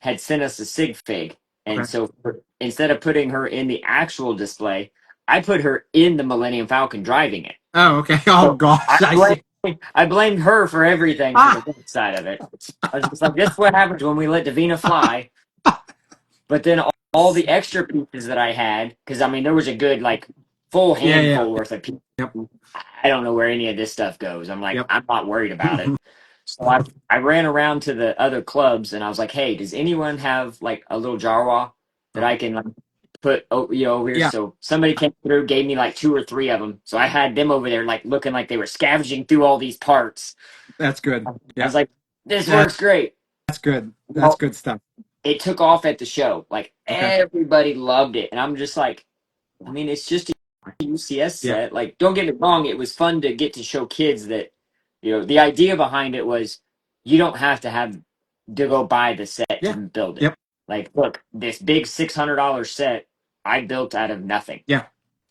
had sent us a sig fig, Yeah. and Okay. so instead of putting her in the actual display, I put her in the Millennium Falcon driving it. Oh. Okay. Oh So gosh. I see. I blamed her for everything for the Ah. good side of it. I was just like, this is what happens when we let Davina fly. But then all the extra pieces that I had, because I mean, there was a good like full Yeah. Yeah. handful worth of pieces. Yep. I don't know where any of this stuff goes. I'm like, Yep. I'm not worried about it. So I ran around to the other clubs and I was like, hey, does anyone have like a little Jarwa that I can like put over here? Yeah. So somebody came through, gave me like 2 or 3 of them. So I had them over there like looking like they were scavenging through all these parts. That's good. I Yeah. was like, this That's works great. good. That's Well, good stuff. it took off at the show. Like Okay. everybody loved it. And I'm just like, I mean, it's just a UCS Yeah. set. Like, don't get me wrong, it was fun to get to show kids that The idea behind it was you don't have to go buy the set to Yeah. build it. Yep. Like, look, this big $600 set I built out of nothing, Yeah.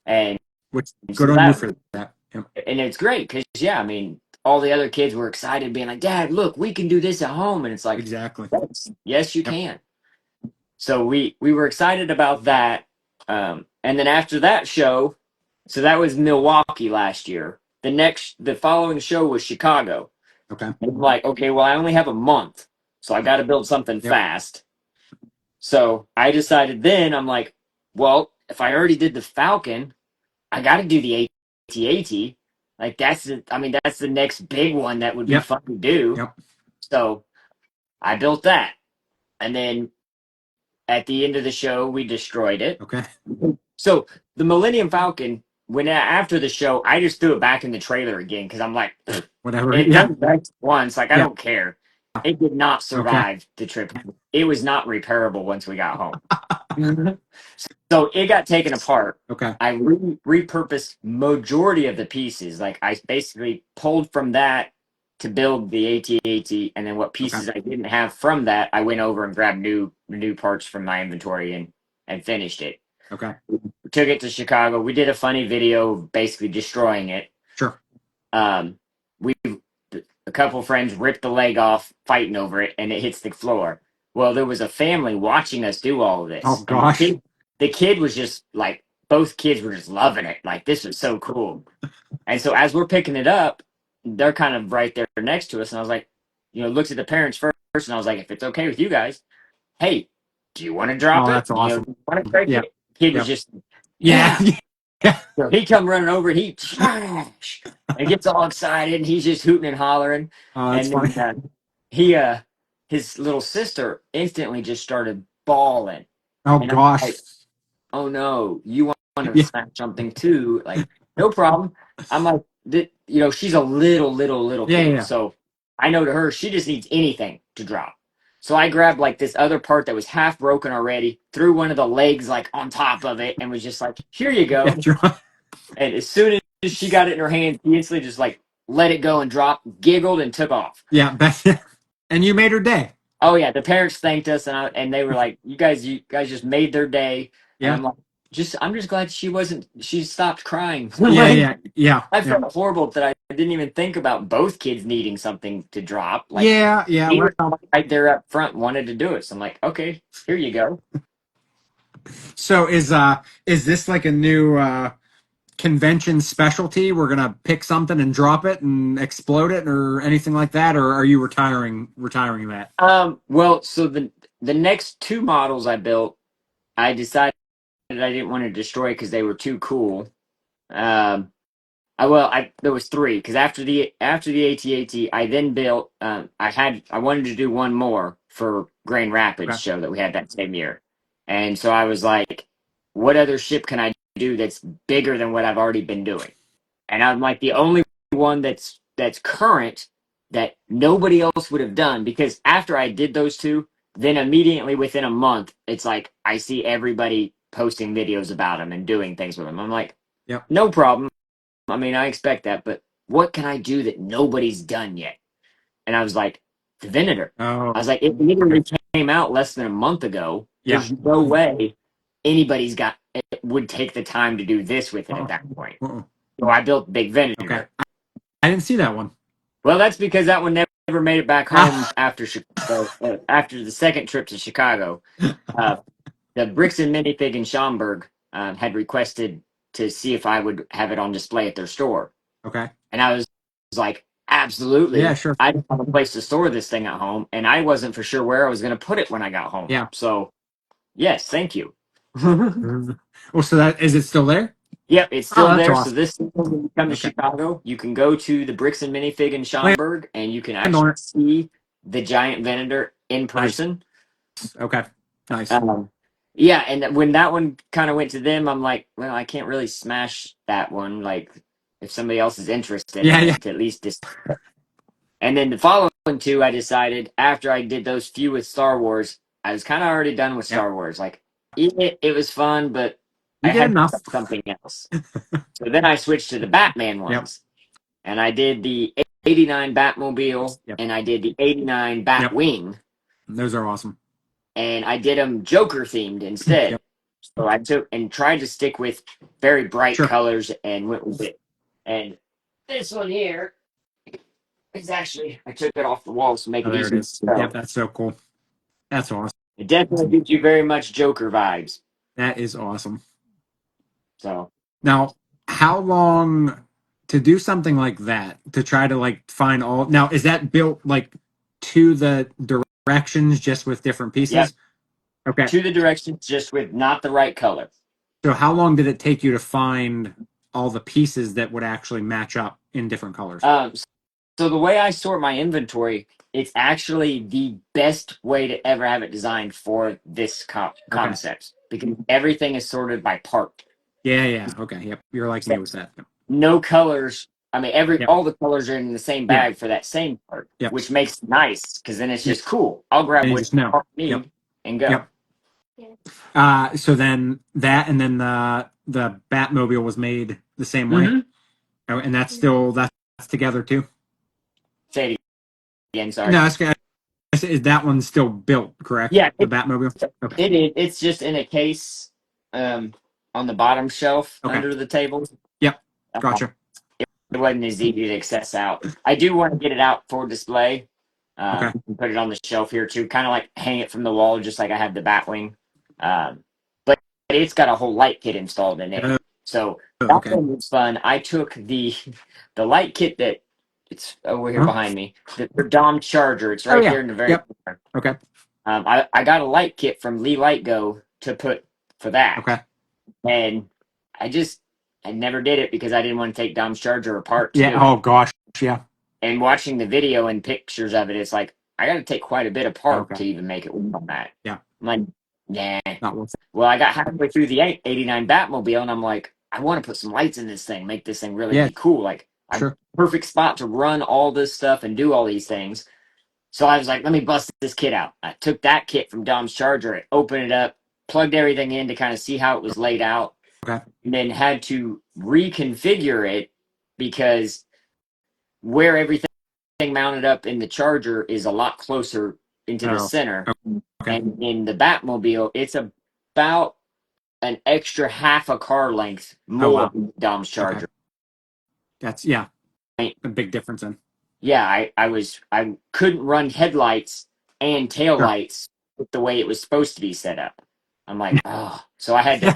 and Which so good on you that for that. Yep. and it's great because yeah, I mean, all the other kids were excited, being like, "Dad, look, we can do this at home," and it's like, Exactly. yes, you Yep. can. So we were excited about that, and then after that show, so that was Milwaukee last year. The following show was Chicago. Okay. And I'm like, okay, well, I only have a month, so I got to build something Yep. fast. So I decided then, I'm like, well, if I already did the Falcon, I got to do the AT-AT. Like I mean, that's the next big one that would be Yep. fun to do. Yep. So I built that, and then at the end of the show, we destroyed it. Okay. So the Millennium Falcon, after the show, I just threw it back in the trailer again because I'm like, Whatever. it Yeah. done that once. Like I Yeah. don't care. It did not Okay. survive the trip. It was not repairable once we got home. So it got taken apart. Okay. I repurposed majority of the pieces. Like I basically pulled from that to build the AT-AT, and then what Okay. pieces I didn't have from that, I went over and grabbed new parts from my inventory and finished it. Okay. We took it to Chicago. We did a funny video of basically destroying it. Sure. We a couple friends ripped the leg off fighting over it, and it hits the floor. Well, there was a family watching us do all of Oh this, and gosh. the kid was just like, both kids were just loving it. Like, this was so cool. And so as we're picking it up, they're kind of right there next to us, and I was like, looked at the parents first, and I was like, if it's okay with you guys, hey, do you want to drop Oh, it? that's awesome. Want to break Yeah. it? Kid was Yep. just, Yeah. yeah. Yeah. So he come running over, and he smash, and gets all excited, and he's just hooting and hollering. Oh, that's And funny. then he his little sister instantly just started bawling, Oh and I'm gosh. like, oh no, you want to Yeah. smash something too? Like, no problem. I'm like, she's a little Yeah. kid, Yeah. so I know to her she just needs anything to drop. So I grabbed like this other part that was half broken already, threw one of the legs like on top of it, and was just like, here you Yeah. go. And as soon as she got it in her hand, she instantly just like let it go and drop, giggled, and took off. Yeah. And you made her day. Oh yeah, the parents thanked us, and they were like, you guys just made their day." And Yeah. I'm like, I'm just glad she stopped crying. Yeah. Like, Yeah. Yeah. I Yeah. felt horrible that I didn't even think about both kids needing something to drop. Like, Yeah. Yeah. neither Well, one right there up front wanted to do it, so I'm like, okay, here you go. so is this like a new convention specialty? We're gonna pick something and drop it and explode it or anything like that, or are you retiring that? Well, so the next two models I built, I decided I didn't want to destroy because they were too cool. Um, I there was three because after the AT-AT, I then built. I wanted to do one more for Grand Rapids Okay. show that we had that same year, and so I was like, what other ship can I do that's bigger than what I've already been doing? And I'm like the only one that's current that nobody else would have done because after I did those two, then immediately within a month, it's like I see everybody posting videos about them and doing things with them. I'm like, Yep. no problem. I mean, I expect that, but what can I do that nobody's done yet? And I was like, the Venator. I Oh. was like, it Okay. literally came out less than a month ago. Yeah. There's no way anybody's got it would take the time to do this with it at Oh. that point. Uh-oh. So I built Big Okay. Venator. I didn't see that one. Well, that's because that one never made it back home Ah. after after the second trip to Chicago. Uh, the Bricks and Minifig in Schaumburg had requested to see if I would have it on display at their store. Okay. And I was like, Yeah. absolutely. Sure. I didn't have a place to store this thing at home, and I wasn't for sure where I was going to put it when I got home. Yeah. So, yes, thank you. Oh, so that is it still there? Yep, it's Oh, still that's there. So awesome. this when you come to Okay. Chicago, you can go to the Bricks and Minifig in Land Schaumburg, and you can on actually it. see the giant Venator in Nice. person. Okay. Nice. Um, yeah, and when that one kind of went to them, I'm like, well, I can't really smash that one. Like, if somebody else is interested Yeah. in Yeah. it, to at least And then the following two, I decided after I did those few with Star Wars, I was kind of already done with Yep. Star Wars. Like, it was fun, but I You did had enough. something else. So then I switched to the Batman Yep. ones, and I did the '89 Batmobile, Yep. and I did the '89 Yep. Batwing, Those are awesome. and I did them Joker themed Yep. instead. So I took and tried to stick with very bright Sure. colors and went with it. And this one here is actually, I took it off the walls to make Oh, it there it easier. is. Yep. So That's so cool. That's awesome. it definitely gives you very much Joker vibes. That is awesome. So Now, how long to do something like that to try to like find all? Now, is that built like to the directions just with different yep, pieces? Okay. to the directions, just with not the right color. So, how long did it take you to find all the pieces that would actually match up in different colors? Um, so the way I sort my inventory, it's actually the best way to ever have it designed for this Okay. concept because everything is sorted by part. Yeah. Yeah. Okay. Yep. You're like me So with that. no colors. I mean, Yep. all the colors are in the same Yeah. bag for that same part, Yep. which makes it nice because then it's Yeah. just cool. I'll grab And you what just know. part I Yep. need and go. Yep. So then that, and then the Batmobile was made the same way. Mm-hmm. Oh, and that's together too. Say it again. Sorry. No, is that one still built, correct? Yeah, The Batmobile? Okay. it's just in a case, um, on the bottom shelf Okay. under the table. Yep. Uh, Gotcha. it wasn't as easy to access out. I do want to get it out for display. Okay. And put it on the shelf here too, kind of like hang it from the wall, just like I have the Batwing. But it's got a whole light kit installed in it, Oh, so that okay. one was fun. I took the light kit that it's over here Huh? behind me, the Dom Charger. It's Oh, right yeah. there in the very Yep. corner. Okay. I got a light kit from Lee Light Go to put for that, Okay. and I just I never did it because I didn't want to take Dom's charger apart to Yeah. do it. Oh, gosh. Yeah. And watching the video and pictures of it, it's like I got to take quite a bit apart Okay. to even make it work on that. Yeah. I'm like, nah. Not worth it. Well, I got halfway through the '89 Batmobile, and I'm like, I want to put some lights in this thing, make this thing really Yeah. cool. Like, I'm Sure. perfect spot to run all this stuff and do all these things. So I was like, let me bust this kit out. I took that kit from Dom's charger, I opened it up, plugged everything in to kind of see how it was laid out, Okay. and then had to reconfigure it because where everything mounted up in the charger is a lot closer into the Oh. center. Okay. And in the Batmobile, it's about an extra half a car length Oh, more wow. than Dom's Okay. charger. That's yeah. I, A big difference in. yeah, I couldn't run headlights and tail Sure. lights the way it was supposed to be set up. I'm like, oh, so I had to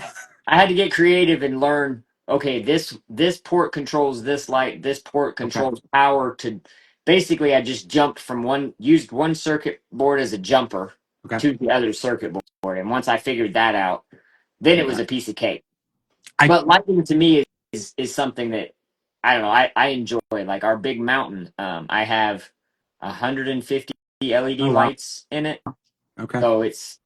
Yeah. get creative and learn. Okay, this port controls this light. This port Okay. controls power to. Basically, I just jumped from used one circuit board as a jumper Okay. to the other circuit board, and once I figured that out, then it was Okay. a piece of cake. I. But lighting to me is something that I don't know. I enjoy like our big mountain. I have 150 LED Oh, wow. lights in it, Okay. so it's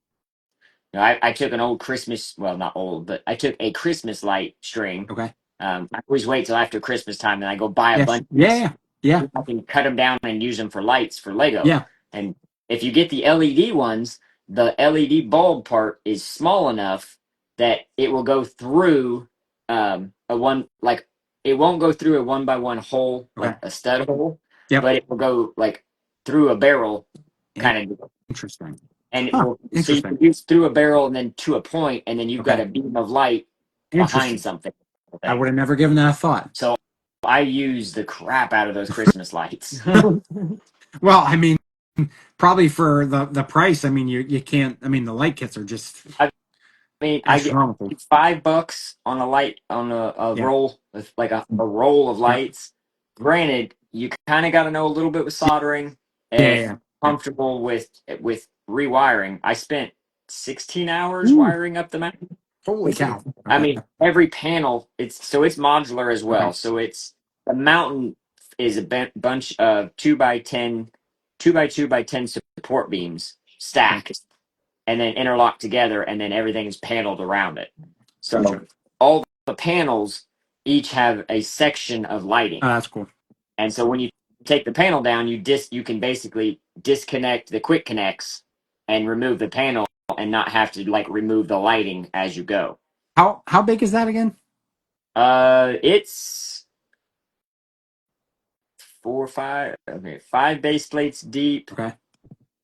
I took an old Christmas, well, not old, but I took a Christmas light string. Okay. I always wait till after Christmas time and I go buy a Yes. bunch of these. Yeah. Yeah. I can cut them down and use them for lights for Lego. Yeah. And if you get the LED ones, the LED bulb part is small enough that it will go through a one, like, it won't go through a one by one hole, Okay. like a stud hole, Yep. but it will go like through a barrel kind of, Interesting. and it Huh. will, so you Interesting. can use through a barrel and then to a point, and then you've got Okay. a beam of light behind Interesting. something. I would have never given that a thought. So I use the crap out of those Christmas lights. Well, I mean, probably for the price. I mean, you can't. I mean, the light kits are just I mean, I get astronomical. $5 on a light on a Yeah. roll with like a roll of Yep. lights. Granted, you kind of got to know a little bit with soldering Yeah. and Yeah. Yeah. comfortable with rewiring. I spent 16 hours Ooh, wiring up the mountain. holy cow. I Okay. mean, every panel it's modular as Okay. well. So it's the mountain is a bunch of 2x10, 2x2x10 support beams Okay. stacked and then interlocked together, and then everything is paneled around it. So Gotcha. all the panels each have a section of lighting, Oh, that's cool. and so when you take the panel down, you can basically disconnect the quick connects and remove the panel, and not have to like remove the lighting as you go. How big is that again? It's four, five. Okay, 5 base plates deep Okay.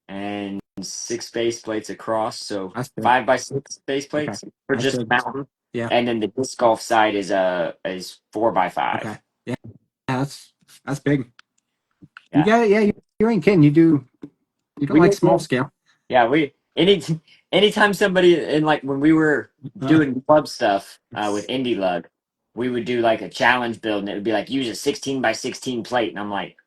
and 6 base plates across. So That's big. 5 by 6 base Okay. plates for That's just big. the mountain. Yeah. And then the disc golf side is 4 by 5. Okay. Yeah. That's big. You Yeah, got it. Yeah. You ain't kidding. You don't we like get small there. scale. Yeah, anytime somebody in like when we were Uh, doing club stuff with Indie Lug, we would do like a challenge build, and it would be like use a 16 by 16 plate, and I'm like,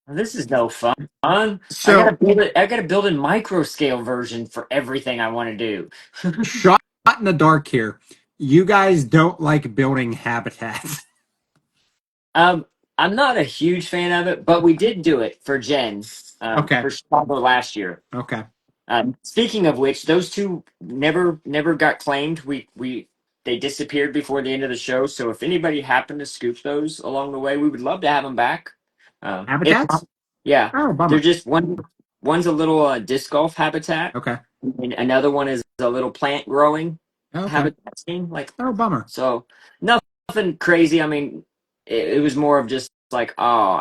this is no fun. I so gotta build it. I gotta build a micro scale version for everything I want to do. shot in the dark here. You guys don't like building habitats. Um, I'm not a huge fan of it, but we did do it for Jen Okay. for Chicago last year. Okay. Speaking of which, those two never got claimed. We they disappeared before the end of the show. So if anybody happened to scoop those along the way, we would love to have them back. If Habitats? not, yeah, Oh, they're bummer. just one's a little disc golf habitat, Okay. and another one is a little plant growing Okay. habitat scene. Like Oh, bummer. so, nothing crazy. I mean, it was more of just like, oh,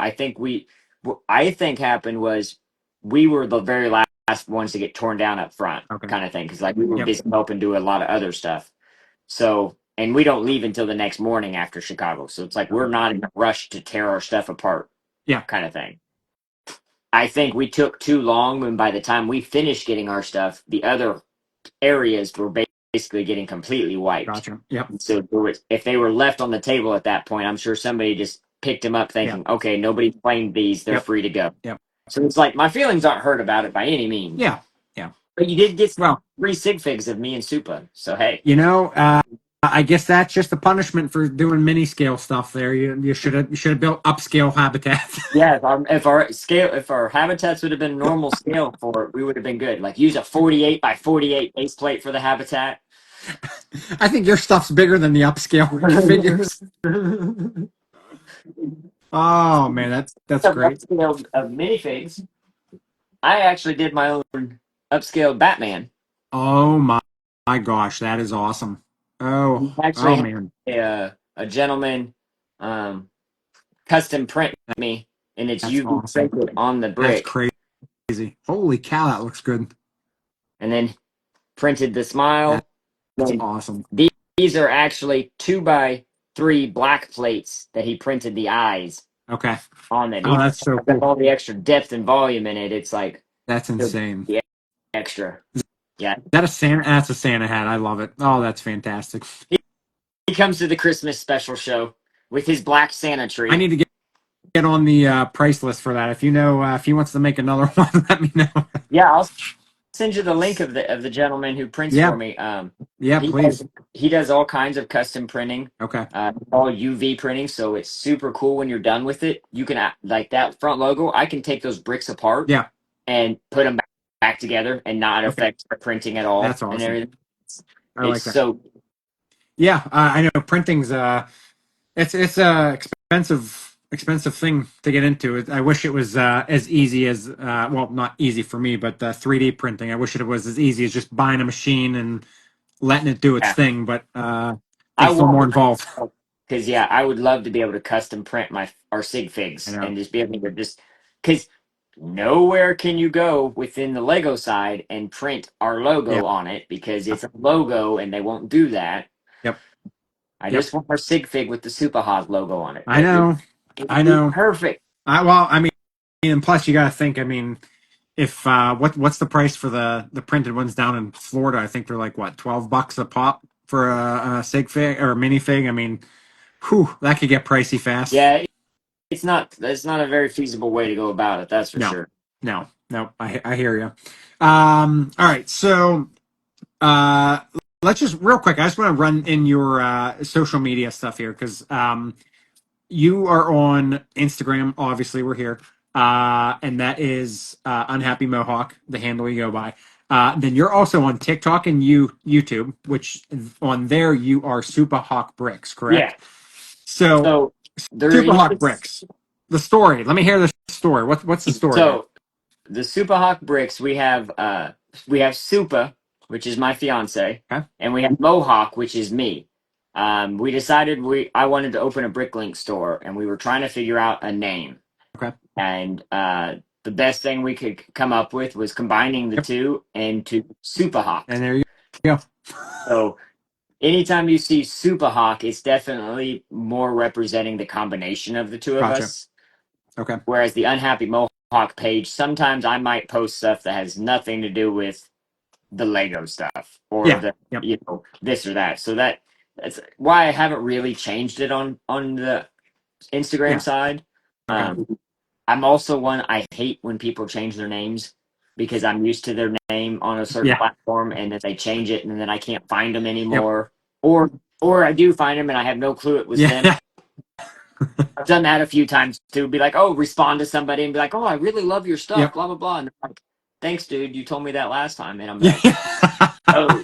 what I think happened was we were the very last ones to get torn down up front, Okay. kind of thing, because like we were Yep. busy helping do a lot of other stuff. So, and we don't leave until the next morning after Chicago, so it's like we're Okay. not in a rush to tear our stuff apart, Yeah. kind of thing. I think we took too long, and by the time we finished getting our stuff, the other areas were basically getting completely wiped. Gotcha. Yep. So if they were left on the table at that point, I'm sure somebody just picked them up Yep. thinking, okay, nobody claimed these, they're Yep. free to go. Yep. So it's like my feelings aren't hurt about it by any means. Yeah. Yeah. But you did get Well, free sig figs of me and Supa. So hey. you know, I guess that's just a punishment for doing mini scale stuff there. You should have built upscale habitats. Yeah, if our habitats would have been normal scale for it, we would have been good. Like use a 48 by 48 base plate for the habitat. I think your stuff's bigger than the upscale figures. Oh man, that's Some great. upscale of minifigs. I actually did my own upscale Batman. Oh my gosh, that is awesome. We Oh actually had man, a gentleman um, custom print me, and it's that's UV awesome. printed on the That's brick, crazy. Holy cow, that looks good. and then printed the That's smile. And awesome. these are actually 2 by 3 black plates that he printed the eyes Okay. on them. Oh, Even that's so though got cool. all the extra depth and volume in it, it's like That's the insane. the extra. Yeah, That a Santa? That's a Santa hat. I love it. Oh, that's fantastic. he comes to the Christmas special show with his black Santa I tree. need to get on the price list for that. If you know, if he wants to make another one, let me know. Yeah, I'll send you the link of the gentleman who prints for Yeah, me. yeah, He does please. he does all kinds of custom printing, Okay. all UV printing. So it's super cool when you're done with it. You can like that front logo. I can take those bricks apart Yeah. and put them back together and not Okay. affect the printing at all That's and awesome. everything. I It's like that. so Yeah, I know printing's it's a expensive thing to get into. I wish it was as easy as well, not easy for me, but 3D printing. I wish it was as easy as just buying a machine and letting it do its yeah. thing. But I think I it's a little want more involved. because yeah, I would love to be able to custom print our sig I figs know. and just be able to just because nowhere can you go within the Lego side and print our Yeah. logo on it because it's a logo and they won't do that. Yep. I Yep. just want our sig fig with the Super Hog logo on it. I know. It I would be know. perfect. I mean, and plus you got to think. I mean, if what's the price for the printed ones down in Florida? I think they're like what, $12 a pop for a sig fig or a minifig. I mean, whew, that could get pricey fast. Yeah, it's not a very feasible way to go about it, that's for No, sure. no. I hear you. All right, so uh, let's just real quick. I just want to run in your social media stuff here because you are on Instagram. Obviously, we're here, and that is unhappy mohawk, the handle you go by. Then you're also on TikTok and YouTube, which on there you are Super Hawk Bricks, Yeah. correct? So So there Super Hawk is Bricks. The story. Let me hear the story. What's the story there? so the Super Hawk bricks we have Supa, which is my fiance, Okay. and we have Mohawk, which is me. we decided I wanted to open a Bricklink store, and we were trying to figure out a name. Okay. And the best thing we could come up with was combining the Yep. two into Superhawk. And there you go. So anytime you see Superhawk, it's definitely more representing the combination of the two of Gotcha. us. Okay. Whereas the Unhappy Mohawk page, sometimes I might post stuff that has nothing to do with the Lego stuff or Yeah. the Yep. this or that. So that's why I haven't really changed it on the Instagram Yeah. side. Okay. I'm also one, I hate when people change their names because I'm used to their name on a certain Yeah. platform, and then they change it and then I can't find them Yep. anymore. Or I do find them and I have no clue it was them. Yeah. I've done that a few times too. Be like, oh, respond to somebody and be like, oh, I really love your stuff, Yep. blah blah blah. And they're like, thanks, dude. You told me that last time, and I'm like, Yeah. oh,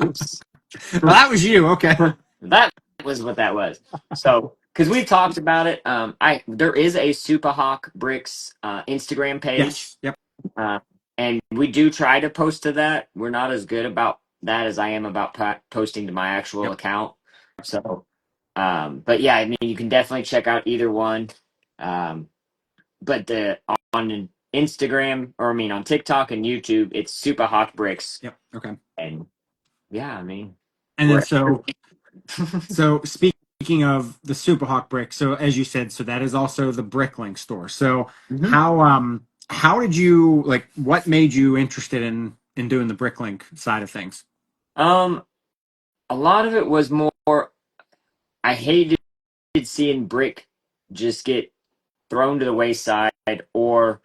oops. Well, that was you. Okay. That was what that was. So, because we've talked about it, there is a Superhawk Bricks Instagram page, Yes. Yep. uh, and we do try to post to that. We're not as good about that as I am about posting to my actual Yep. account. So, but yeah, I mean, you can definitely check out either one. Um, but on Instagram, or I mean on TikTok and YouTube, it's Superhawk Bricks, Yep. Okay. and yeah, I mean, And then we're so speaking of the Superhawk brick, so as you said, so that is also the Bricklink store. So Mhm. how did you like what made you interested in doing the Bricklink side of things? um. A lot of it was more. I hated seeing brick just get thrown to the wayside or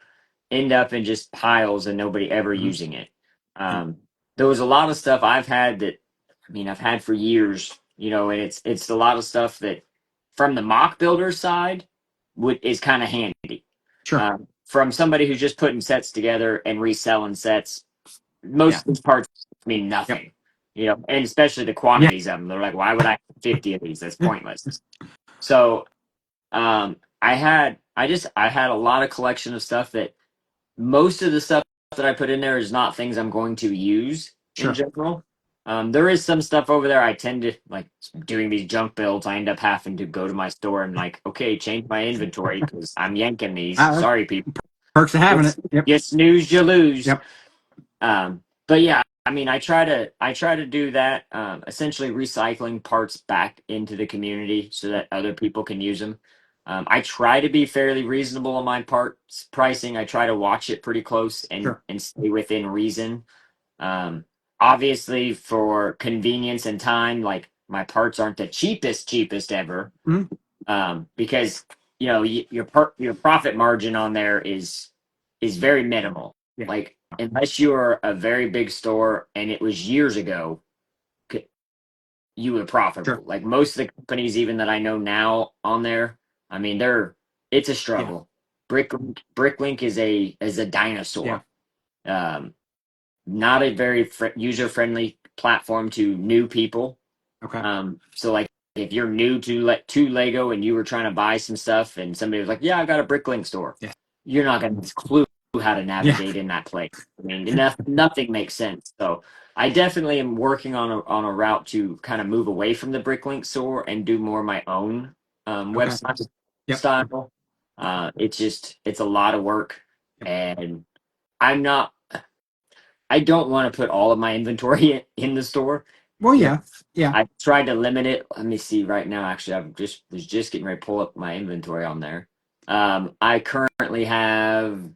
end up in just piles and nobody ever Hmm. using it. Yep. Um, there was a lot of stuff I've had that, I mean, I've had for years, and it's a lot of stuff that from the mock builder side is kind of handy. Sure. From somebody who's just putting sets together and reselling sets, Yeah. most of these parts mean Yep. nothing, and especially the Yeah. quantities of them. They're like, why would I have 50 of these? That's pointless. So I had a lot of collection of stuff that most of the stuff that I put in there is not things I'm going to use in Sure. general. There is some stuff over there I tend to like doing these junk builds. I end up having to go to my store and like, okay, change my inventory because I'm yanking these. Uh, Sorry, people. Perks of having it. Yep. You snooze, you lose. Yep. But yeah, I mean, I try to do that. Essentially, recycling parts back into the community so that other people can use them. I try to be fairly reasonable on my parts pricing. I try to watch it pretty close and Sure. stay within reason. Um, Obviously, for convenience and time, like my parts aren't the cheapest ever, Hmm. because your profit margin on there is very minimal. Yeah. Like unless you are a very big store and it was years ago, you were Sure. profitable. Like most of the companies, even that I know now on there, I mean, it's a Yeah. struggle. Bricklink is a Yeah. dinosaur. Um, Not a very user friendly platform to new people. Okay. So like if you're new to Lego and you were trying to buy some stuff and somebody was like, "Yeah, I got a Bricklink store," Yeah. you're not going to clue how to Yeah. navigate in that place. I mean, nothing makes sense. So I definitely am working on a route to kind of move away from the Bricklink store and do more my own Okay. website Yep. style. It's a lot of work, Yep. and I'm not. I don't want to put all of my inventory in the store. Well, You know, yeah. Yeah. I tried to limit it. Let me see right now. Actually, I was just getting ready to pull up my inventory on there. I currently have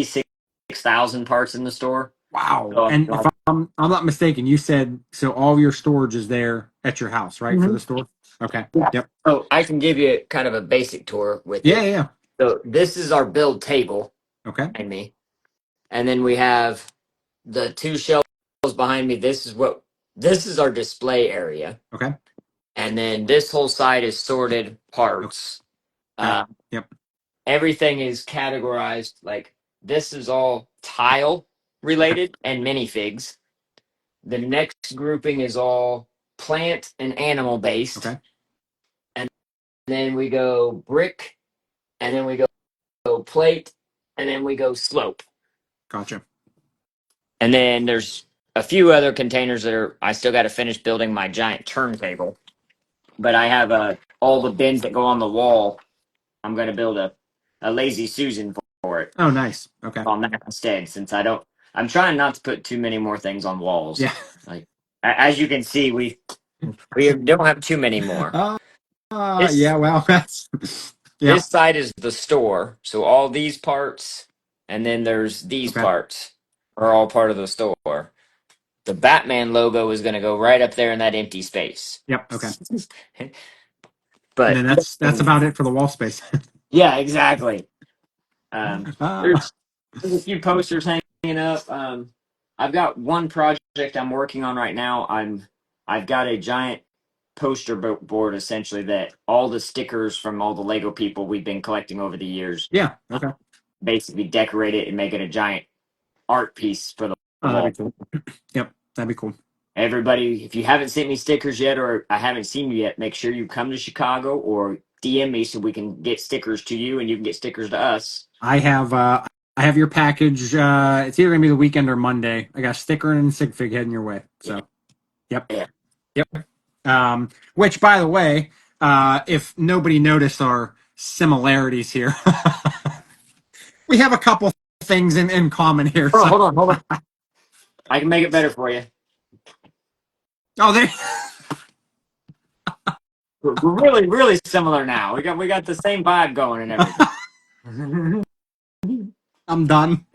66,000 parts in the store. Wow. So And if I'm not mistaken, you said so all your storage is there at your house, right? For the Mhm. store? Okay. Yeah. Yep. So I can give you kind of a basic tour with Yeah, it. yeah, yeah. So this is our build table Okay. behind me, and then we have the two shelves behind me. This is our display area. Okay. And then this whole side is sorted parts. Okay. Uh, Yep. Everything is categorized like this is all tile Okay. related and minifigs. The next grouping is all plant and animal based. Okay. And then we go brick, and then we go plate, and then we go slope. Gotcha. And then there's a few other containers that are. I still got to finish building my giant turntable, but I have all the bins that go on the wall. I'm going to build a lazy Susan for it Oh, nice. Okay. on that instead, since I don't. I'm trying not to put too many more things on walls. Yeah. Like as you can see, we don't have too many more. Uh, This yeah. Well, that's yeah. this side is the store, so all these parts, and then there's these Okay. parts are all part of the store. The Batman logo is going to go right up there in that empty space. Yep. Okay. And But then that's about it for the wall space. yeah, exactly. uh, There's a few posters hanging up. I've got one project I'm working on right now. I've got a giant poster board essentially that all the stickers from all the Lego people we've been collecting over the years. yeah. Okay. Basically, decorate it and make it a giant art piece for the Oh, that'd wall. be cool. Yep. That'd be cool. Everybody, if you haven't sent me stickers yet, or I haven't seen you yet, make sure you come to Chicago or DM me so we can get stickers to you and you can get stickers to us. I have your package. It's either gonna be the weekend or Monday. I got a sticker and a sig fig heading your way. So yep. Yeah. Yep. Which by the way, if nobody noticed our similarities here, we have a couple things in common here. Oh, So hold on. I can make it better for you. oh there We're really, really similar now. We got the same vibe going and everything. I'm done.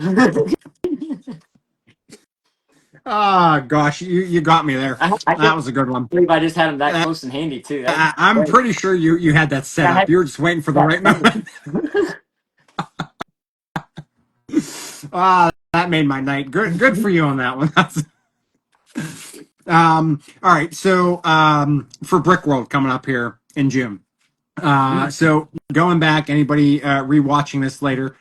Ah, gosh, you got me there. I That can't was a good one. believe I just had them that close and handy too. That's I'm great. pretty sure you had that set I up. had You were just waiting for the that right coming. moment. Ah, that made my night. Good for you on that one. All right. So, for Brick World coming up here in June. So going back, anybody rewatching this later,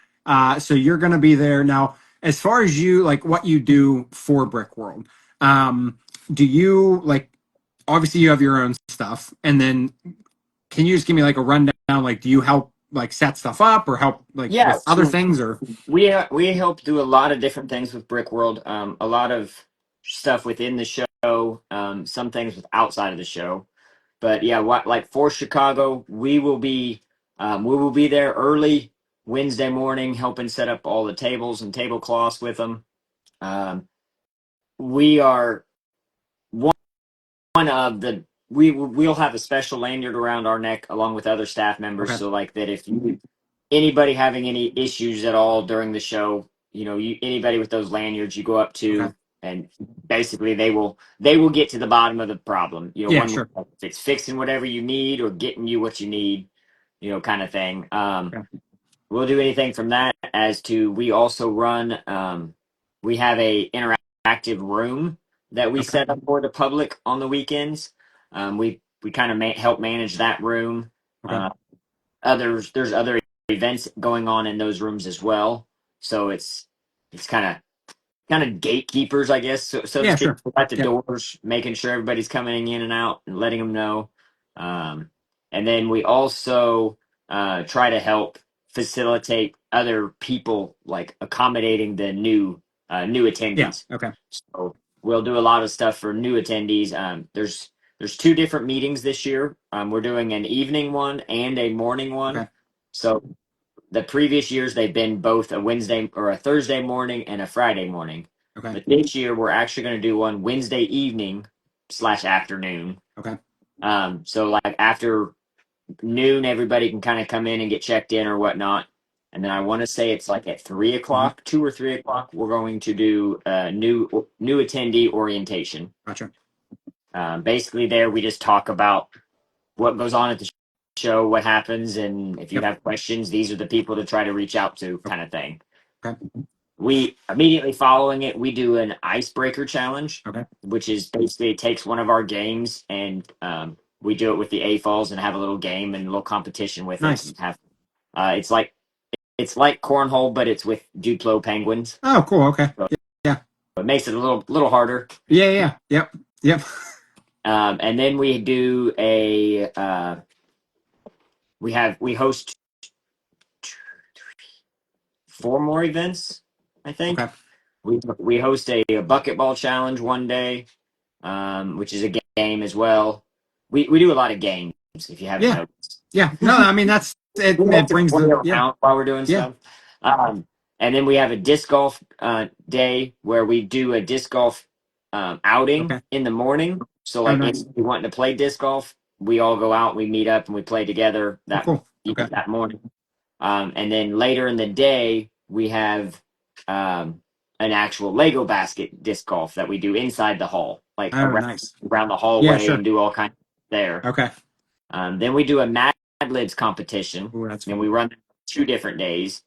so you're going to be there now. As far as you like what you do for Brick World, do you like? Obviously, you have your own stuff, and then can you just give me like a rundown? Like, do you help like set stuff up or help like Yeah, with other so things or? we help do a lot of different things with Brick World. A lot of stuff within the show. Some things with outside of the show. But yeah, what like for Chicago, we will be there early Wednesday morning, helping set up all the tables and tablecloths with them. Um, we are one of the we'll have a special lanyard around our neck along with other staff members, Okay. so like that if anybody having any issues at all during the show, anybody with those lanyards you go up Okay. to, and basically they will get to the bottom of the problem. Yeah. One Sure. if it's fixing whatever you need or getting you what you need, kind of thing. Okay. We'll do anything from that as to we also run. We have a interactive room that we Okay. set up for the public on the weekends. We kind of help manage that room. Okay. Uh, there's other events going on in those rooms as well. So it's kind of gatekeepers, I guess, so to Yeah. speak, Sure. at the Yep. doors, making sure everybody's coming in and out and letting them know. Um, and then we also try to help facilitate other people, like accommodating the new Yeah. attendees. Okay. So we'll do a lot of stuff for new attendees. There's two different meetings this year. We're doing an evening one and a morning one. Okay. So the previous years they've been both a Wednesday or a Thursday morning and a Friday morning. Okay. But this year we're actually going to do one Wednesday evening slash afternoon. Okay. So like after noon, everybody can kind of come in and get checked in or whatnot. And then I want to say it's like at 3 o'clock, 2 or 3 o'clock, we're going to do new attendee orientation. Gotcha. Basically, there we just talk about what goes on at the show, what happens, and if you Yep. have questions, these are the people to try to reach out to, kind of thing. Okay. We immediately following it, we do an icebreaker challenge, Okay. which is basically it takes one of our games and we do it with the AFOLs and have a little game and a little competition with it. Nice. And have it's like cornhole, but it's with Duplo penguins. Oh, cool. Okay. So Yeah. it makes it a little harder. Yeah. Yeah. Yep. Yep. And then we do we host four more events, I think. Okay. We host a bucket ball challenge one day, which is a game as well. We do a lot of games, if you haven't Yeah. noticed. Yeah. No, I mean that's it. We like It to brings play the yeah. around while we're doing Yeah. stuff. And then we have a disc golf day where we do a disc golf outing Okay. in the morning. So Oh, like if nice. you want to play disc golf, we all go out, we meet up, and we play together Oh, cool. Okay. that morning. And then later in the day, we have an actual Lego basket disc golf that we do inside the hall, like Oh, nice. around the Yeah, hallway, sure. and do all kinds there. Okay. Then we do a Mad Libs competition, Oh, that's and fun. we run 2 different days.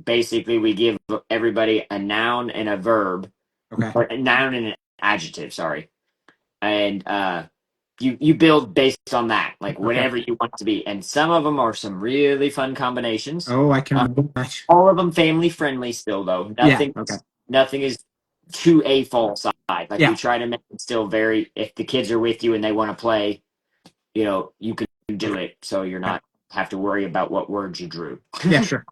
Basically, we give everybody a noun and a verb, Okay. or a noun and an adjective. Sorry, and you build based on that, like Okay. whatever you want it to be. And some of them are some really fun combinations. Oh, I can imagine. All of them family friendly still, though. Yeah. Okay. Nothing is too a fault side. Like we Yeah. try to make it still very. If the kids are with you and they want to play, you can do Okay. it, so you're Okay. not have to worry about what words you drew. Yeah, sure.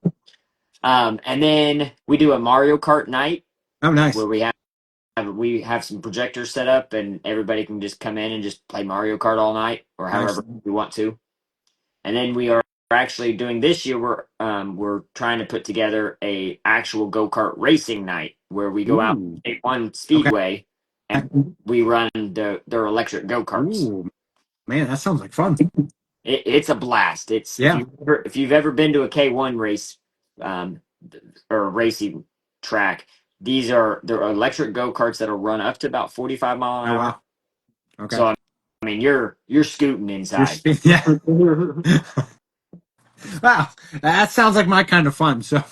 And then we do a Mario Kart night Oh, nice. where we have some projectors set up and everybody can just come in and just play Mario Kart all night or Nice. however we want to. And then we are actually doing this year. We're trying to put together a actual go kart racing night where we go out Ooh. to one Okay. speedway and we run their electric go karts. Ooh, man, that sounds like fun. It's a blast. It's Yeah. if you've ever been to a K1 race, um, or a racing track, they're electric go karts that'll run up to about 45 mile an Oh, hour. wow. Okay. So I mean, you're scooting You're inside. yeah. Wow. That sounds like my kind of fun. So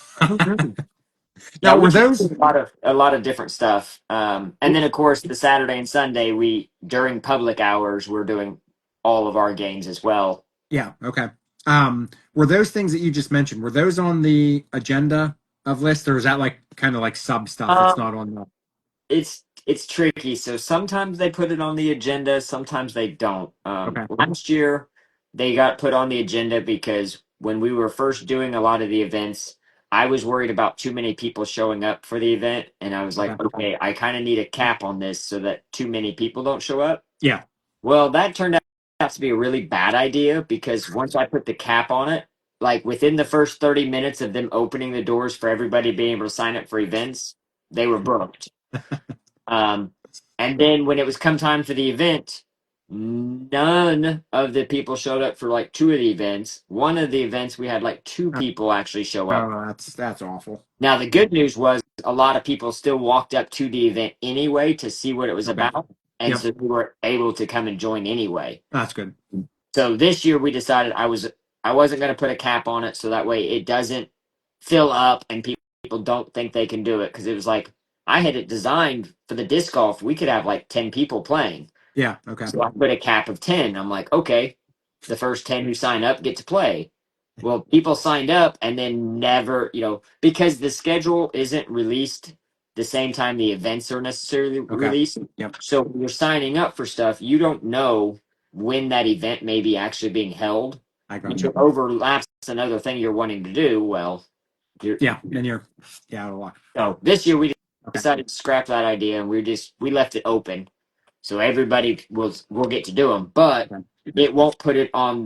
Yeah, now we were try to do those a lot of different stuff. And then of course the Saturday and Sunday we during public hours we're doing all of our games as well. yeah, okay. Were those things that you just mentioned, were those on the agenda of list, or is that like kind of like sub stuff that's Um, not on the it's tricky. So sometimes they put it on the agenda, sometimes they don't. okay. Last year they got put on the agenda because when we were first doing a lot of the events, I was worried about too many people showing up for the event, and I was Okay. like, okay, I kind of need a cap on this so that too many people don't show up. Yeah. Well, that turned out to be a really bad idea because once I put the cap on it, like within the first 30 minutes of them opening the doors for everybody being able to sign up for events, they were booked. Um, and then when it was come time for the event, none of the people showed up for like 2 of the events. One of the events, we had like 2 people actually show up. Oh, that's awful. Now, the good news was a lot of people still walked up to the event anyway to see what it was Okay. about. And Yep. so we were able to come and join anyway. That's good. So this year we decided I wasn't going to put a cap on it so that way it doesn't fill up and people don't think they can do it because it was like I had it designed for the disc golf we could have like 10 people playing. Yeah, okay. So I put a cap of 10. I'm like, okay, the first 10 who sign up get to play. Well, people signed up and then never, because the schedule isn't released the same time the events are necessarily Okay. released. Yep. So when you're signing up for stuff, you don't know when that event may be actually being held. I got Which you. overlaps another thing you're wanting to do. Well, Yeah, and you're out of luck. so this year we Okay. decided to scrap that idea and we left it open. So everybody will get to do them, but Okay. it won't put it on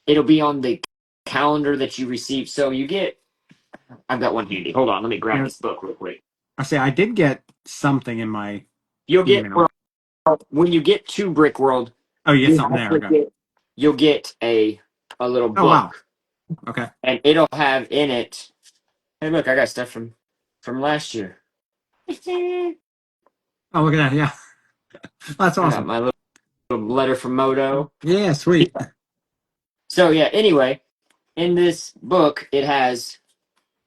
it'll be on the calendar that you receive. So I've got one handy. Hold on, let me grab Yeah, this book real quick. I say I did get something in my You'll get email. when you get to Brick World, Oh, you get you something there. actually Okay. you'll get a little Oh, wow. book, Okay. and it'll have in it. Hey, look, I got stuff from last year. I Oh, look at that. Yeah. That's got awesome. my little letter from Moto. Yeah, sweet. So yeah. Anyway, in this book, it has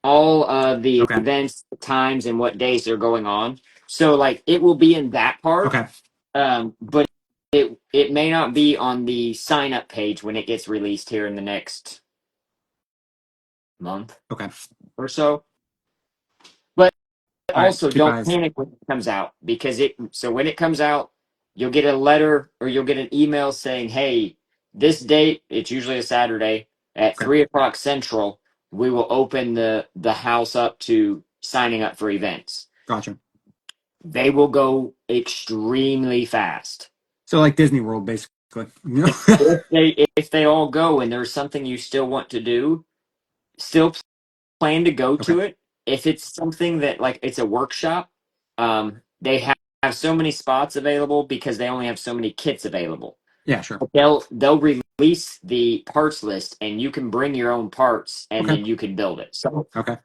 all of the Okay. events, times, and what days they're going on. So like it will be in that part, Okay. but it may not be on the sign up page when it gets released here in the next month Okay. or so. But All right. also Keep don't eyes. panic when it comes out because when it comes out, you'll get a letter or you'll get an email saying, "Hey, this date, it's usually a Saturday at Okay. 3 o'clock Central, we will open the house up to signing up for events." Gotcha. They will go extremely fast. So like Disney World, basically. If they all go and there's something you still want to do, still plan to go Okay. to it. If it's something that like it's a workshop, they have so many spots available because they only have so many kits available. Yeah, sure. They'll release the parts list and you can bring your own parts and Okay. then you can build it. So Okay.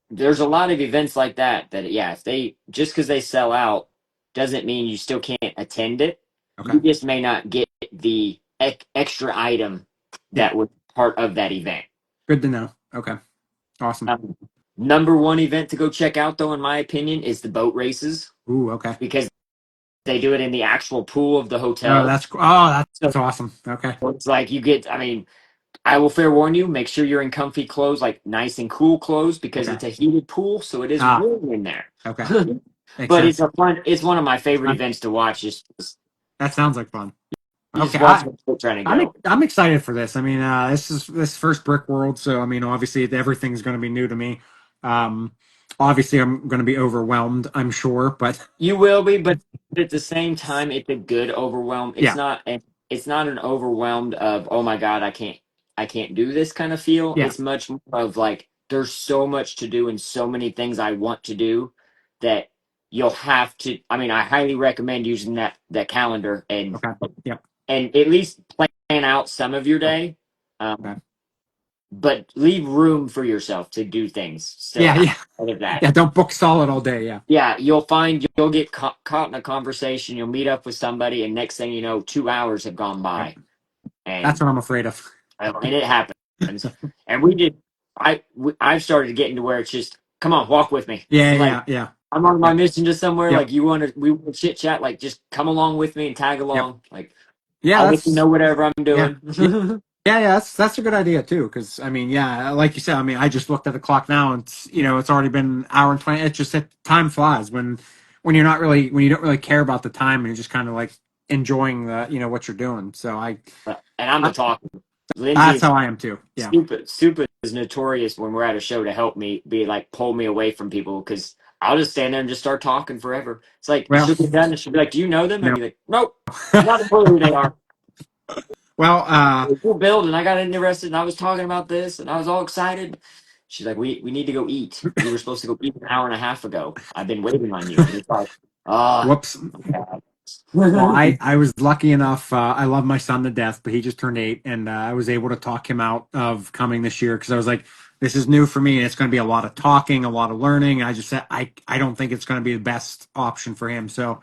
there's a lot of events like that yeah, if they just because they sell out doesn't mean you still can't attend it. Okay. You just may not get the extra item Yeah. that was part of that event. Good to know. Okay. Awesome. Um, Number one event to go check out, though, in my opinion, is the boat races Ooh, okay. because they do it in the actual pool of the Oh, hotel. that's oh, So that's awesome. Okay. it's like you get. I mean, I will fair warn you: make sure you're in comfy clothes, like nice and cool clothes, because Okay. it's a heated pool, so it is Ah, warm in there. okay. Makes But it's sense. a fun. It's one of my favorite I'm, events to watch. that sounds like fun. You just Okay. watch people trying to go. I'm excited for this. I mean, this is this first Brick World, so I mean, obviously everything's going to be new to me. Um, obviously, I'm going to be overwhelmed, I'm sure, but You will be, but at the same time, it's a good overwhelm. yeah, It's not an overwhelmed of oh my god, I can't do this kind of feel. yeah. It's much more of like there's so much to do and so many things I want to do that you'll have to. I mean, I highly recommend using that calendar Okay. Yep. and at least plan out some of your Okay. day, but leave room for yourself to do things still Yeah, yeah, outside of that. yeah. Don't book solid all day. Yeah. Yeah, you'll find you'll get caught in a conversation. You'll meet up with somebody, and next thing you know, 2 hours have gone Yep. by, That's and what I'm afraid of. and it happens. And we did. I've started getting to where it's just come on, walk with me. Yeah, Like yeah, yeah. I'm on my Yep. mission to somewhere. Yep. Like we want to chit chat. Like just come along with me and tag Yep. along. Like Yeah, I'll let you that's know whatever I'm yeah. doing. Yeah, yeah, that's a good idea too. Because I mean, yeah, like you said, I mean, I just looked at the clock now, and it's already been an hour and 20. It's just that time flies when you're not really when you don't really care about the time, and you're just kind of like enjoying the what you're doing. So And I'm I the talker. that's Lindsay how I am too. Yeah. Super is notorious when we're at a show to help me be like pull me away from people because I'll just stand there and just start talking forever. It's like Well, she'll be done and she'll be like, "Do you know them?" I'd no. be like, "Nope, not a clue who they are." Well, We're building. I got interested and I was talking about this and I was all excited. She's like, "We need to go eat. We were supposed to go eat an hour and a half ago. I've been waiting on you." And it's like, ah, whoops. oh, Well, God. I was lucky enough. I love my son to death, but he just turned 8, and I was able to talk him out of coming this year because I was like, "This is new for me, and it's going to be a lot of talking, a lot of learning." I just said, I don't think it's going to be the best option for him." So,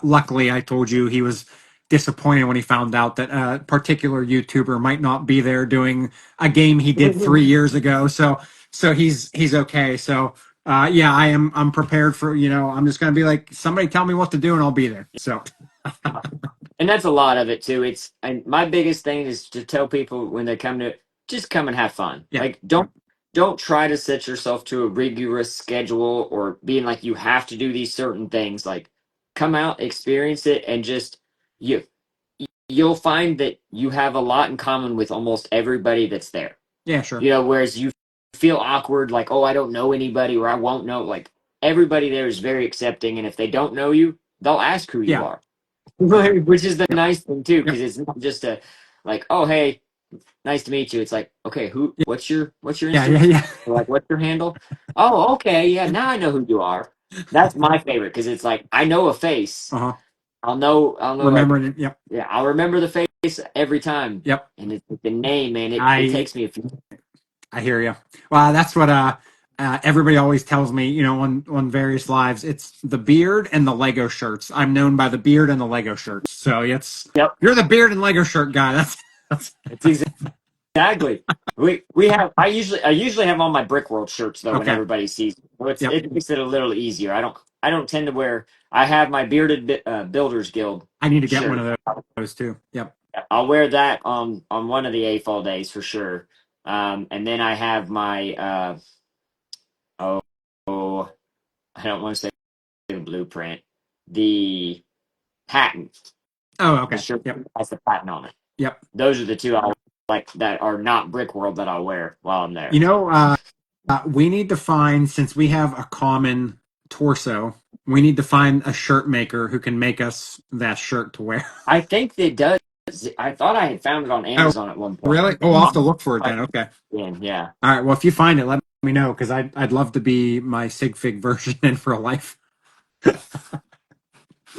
luckily, I told you he was disappointed when he found out that a particular YouTuber might not be there doing a game he did 3 years ago. So he's okay. So yeah, I'm prepared for, I'm just going to be like, somebody tell me what to do and I'll be there. So, And that's a lot of it too. It's and my biggest thing is to tell people when they come to just come and have fun. yeah. Like Yep. don't try to set yourself to a rigorous schedule or being like you have to do these certain things. Like come out, experience it, and just you you'll find that you have a lot in common with almost everybody that's there. Yeah, sure. You know, whereas you feel awkward, like, oh, I don't know anybody or I won't know. Like everybody there is very accepting, and if they don't know you, they'll ask who you Yeah, are. for sure. Which is the Yep. nice thing too, because Yep. it's not just a like, oh hey, nice to meet you. It's like, okay, what's your Yeah, yeah, Instagram? yeah. Or like what's your handle? Oh, okay, yeah, now I know who you are. That's my favorite because it's like I know a face. Uh-huh. I'll know like Remembering it. Yep. yeah, I'll remember the face every time. Yep. And it's the name, man. It I takes me a few. I hear you. Well, that's what everybody always tells me, on various lives. It's the beard and the Lego shirts. I'm known by the beard and the Lego shirts. So it's Yep, you're the beard and Lego shirt guy. That's it's exactly. We have. I usually have on my Brick World shirts though when okay. everybody sees me. So Yep. it makes it a little easier. I don't tend to wear. I have my Builders Guild I need to get one shirt. of those too. Yep. I'll wear that on one of the AFOL days for sure. And then I have my oh, oh I don't want to say the blueprint, the patent, Oh, the okay. shirt that Yep. has the patent on it. Yep. Those are the two I'll like that are not Brick World that I'll wear while I'm there. You know, we need to find, since we have a common torso. We need to find a shirt maker who can make us that shirt to wear. I think it does. I thought I had found it on Oh, Amazon at one point. really? Oh, I'll have to look for it then. Okay. Yeah. All right. Well, if you find it, let me know because I'd love to be my sig fig version in real life.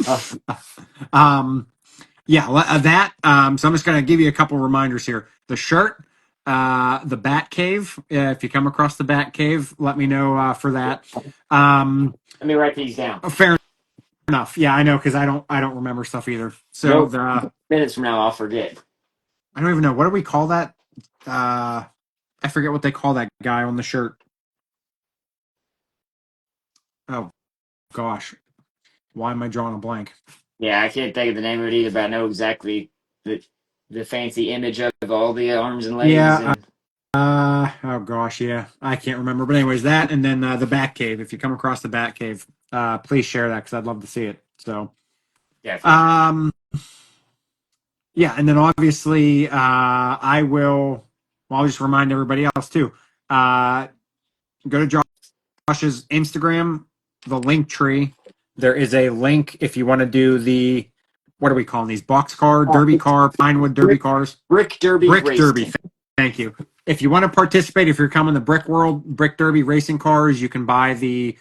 Uh, um, yeah, that. So I'm just going to give you a couple reminders here. The shirt, the Bat Cave. If you come across the Bat Cave, let me know for that. Let me write these down. Fair enough. Yeah, I know because I don't remember stuff either. So Nope. the Minutes from now, I'll forget. I don't even know what do we call that. I forget what they call that guy on the shirt. Oh gosh, why am I drawing a blank? Yeah, I can't think of the name of it either, but I know exactly the fancy image of all the arms and legs Yeah. and Oh gosh, yeah, I can't remember. But anyways, that and then the Bat Cave. If you come across the Bat Cave, please share that because I'd love to see it. So, definitely. um, yeah, and then obviously, I will. Well, I'll just remind everybody else too. Go to Josh's Instagram, the link tree. There is a link if you want to do the what are we calling these box car, derby It's car, Pinewood derby cars, Brick Derby brick derby. Racing. Thank you. If you want to participate, if you're coming to Brick World, Brick Derby racing cars, you can buy the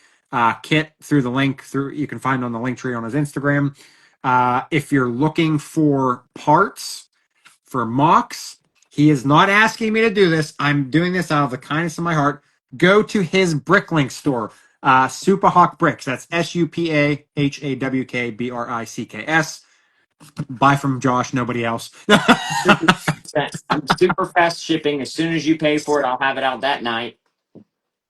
kit through the link. Through you can find on the link tree on his Instagram. If you're looking for parts for mocks, he is not asking me to do this. I'm doing this out of the kindness of my heart. Go to his Bricklink store, Supahawk Bricks. That's SUPAHAWKBRICKS. Buy from Josh, nobody else. I'm super fast shipping. As soon as you pay for it, I'll have it out that night.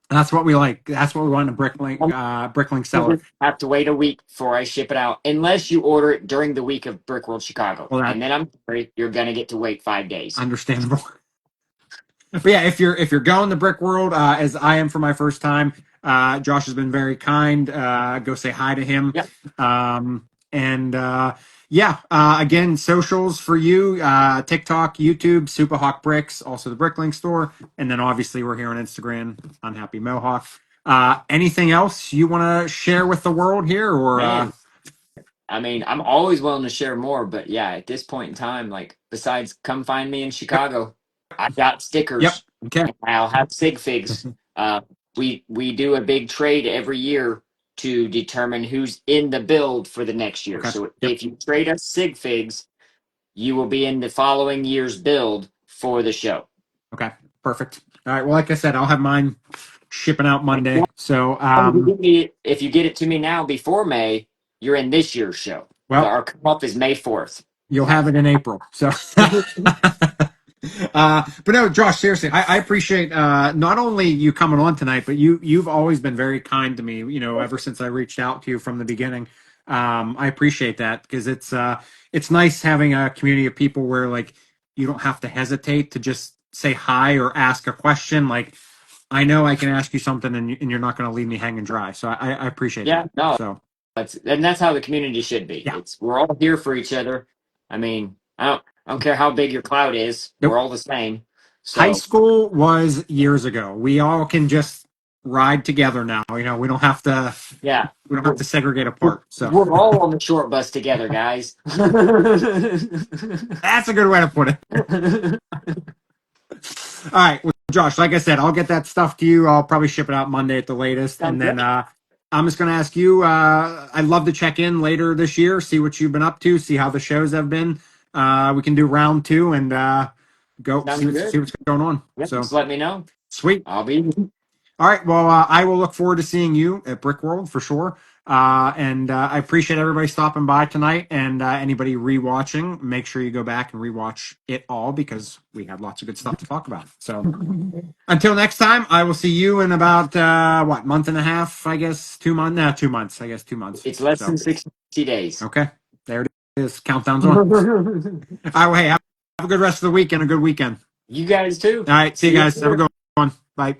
That's what we like. That's what we want in a Bricklink seller. Have to wait a week before I ship it out, unless you order it during the week of Brick World Chicago, Well, and that then I'm sorry, you're gonna get to wait 5 days. understandable. But yeah, if you're going to Brick World, as I am for my first time, Josh has been very kind. Go say hi to him. Yep. And yeah, again, socials for you: TikTok, YouTube, Superhawk Bricks, also the Bricklink store, and then obviously we're here on Instagram, Unhappy Mohawk. Anything else you want to share with the world here, or Man, I mean, I'm always willing to share more, but yeah, at this point in time, like, besides come find me in Chicago, I got yep, stickers. okay, I'll have sig figs. We do a big trade every year to determine who's in the build for the next year. okay, So yep, if you trade us sig figs, you will be in the following year's build for the show. okay, perfect. All right, well, like I said, I'll have mine shipping out Monday. So, If you get it to me now before May, you're in this year's show. well, Our cutoff is May 4th. you'll have it in April. So, but no, Josh, seriously, I appreciate not only you coming on tonight, but you've always been very kind to me. You know, ever since I reached out to you from the beginning, I appreciate that because it's nice having a community of people where like you don't have to hesitate to just say hi or ask a question. Like I know I can ask you something and you're not going to leave me hanging dry. So I appreciate Yeah, that. no, So that's how the community should be. yeah, We're all here for each other. I mean, I don't care how big your cloud is. We're nope. all the same. High So school was years ago. We all can just ride together now. You know, we don't have to yeah, we don't have we're, to segregate we're, apart. So we're all on the short bus together, guys. that's a good way to put it. All right, well, Josh, like I said, I'll get that stuff to you. I'll probably ship it out Monday at the latest, and Sounds then good. I'm just going to ask you. I'd love to check in later this year, see what you've been up to, see how the shows have been. We can do round two and go Sounds see good. what's going on. Yeah, So just let me know. sweet. I'll be. All right. Well, I will look forward to seeing you at Brick World for sure. And I appreciate everybody stopping by tonight and anybody rewatching. Make sure you go back and rewatch it all because we had lots of good stuff to talk about. So until next time, I will see you in about what month and a half? I guess 2 months. No, 2 months. I guess 2 months. It's less than So 60 days. okay, there it is. Countdown's on. All right. Well, hey, have a good rest of the week and a good weekend. You guys too. All right. See you See you guys. Have a later. good one. Bye.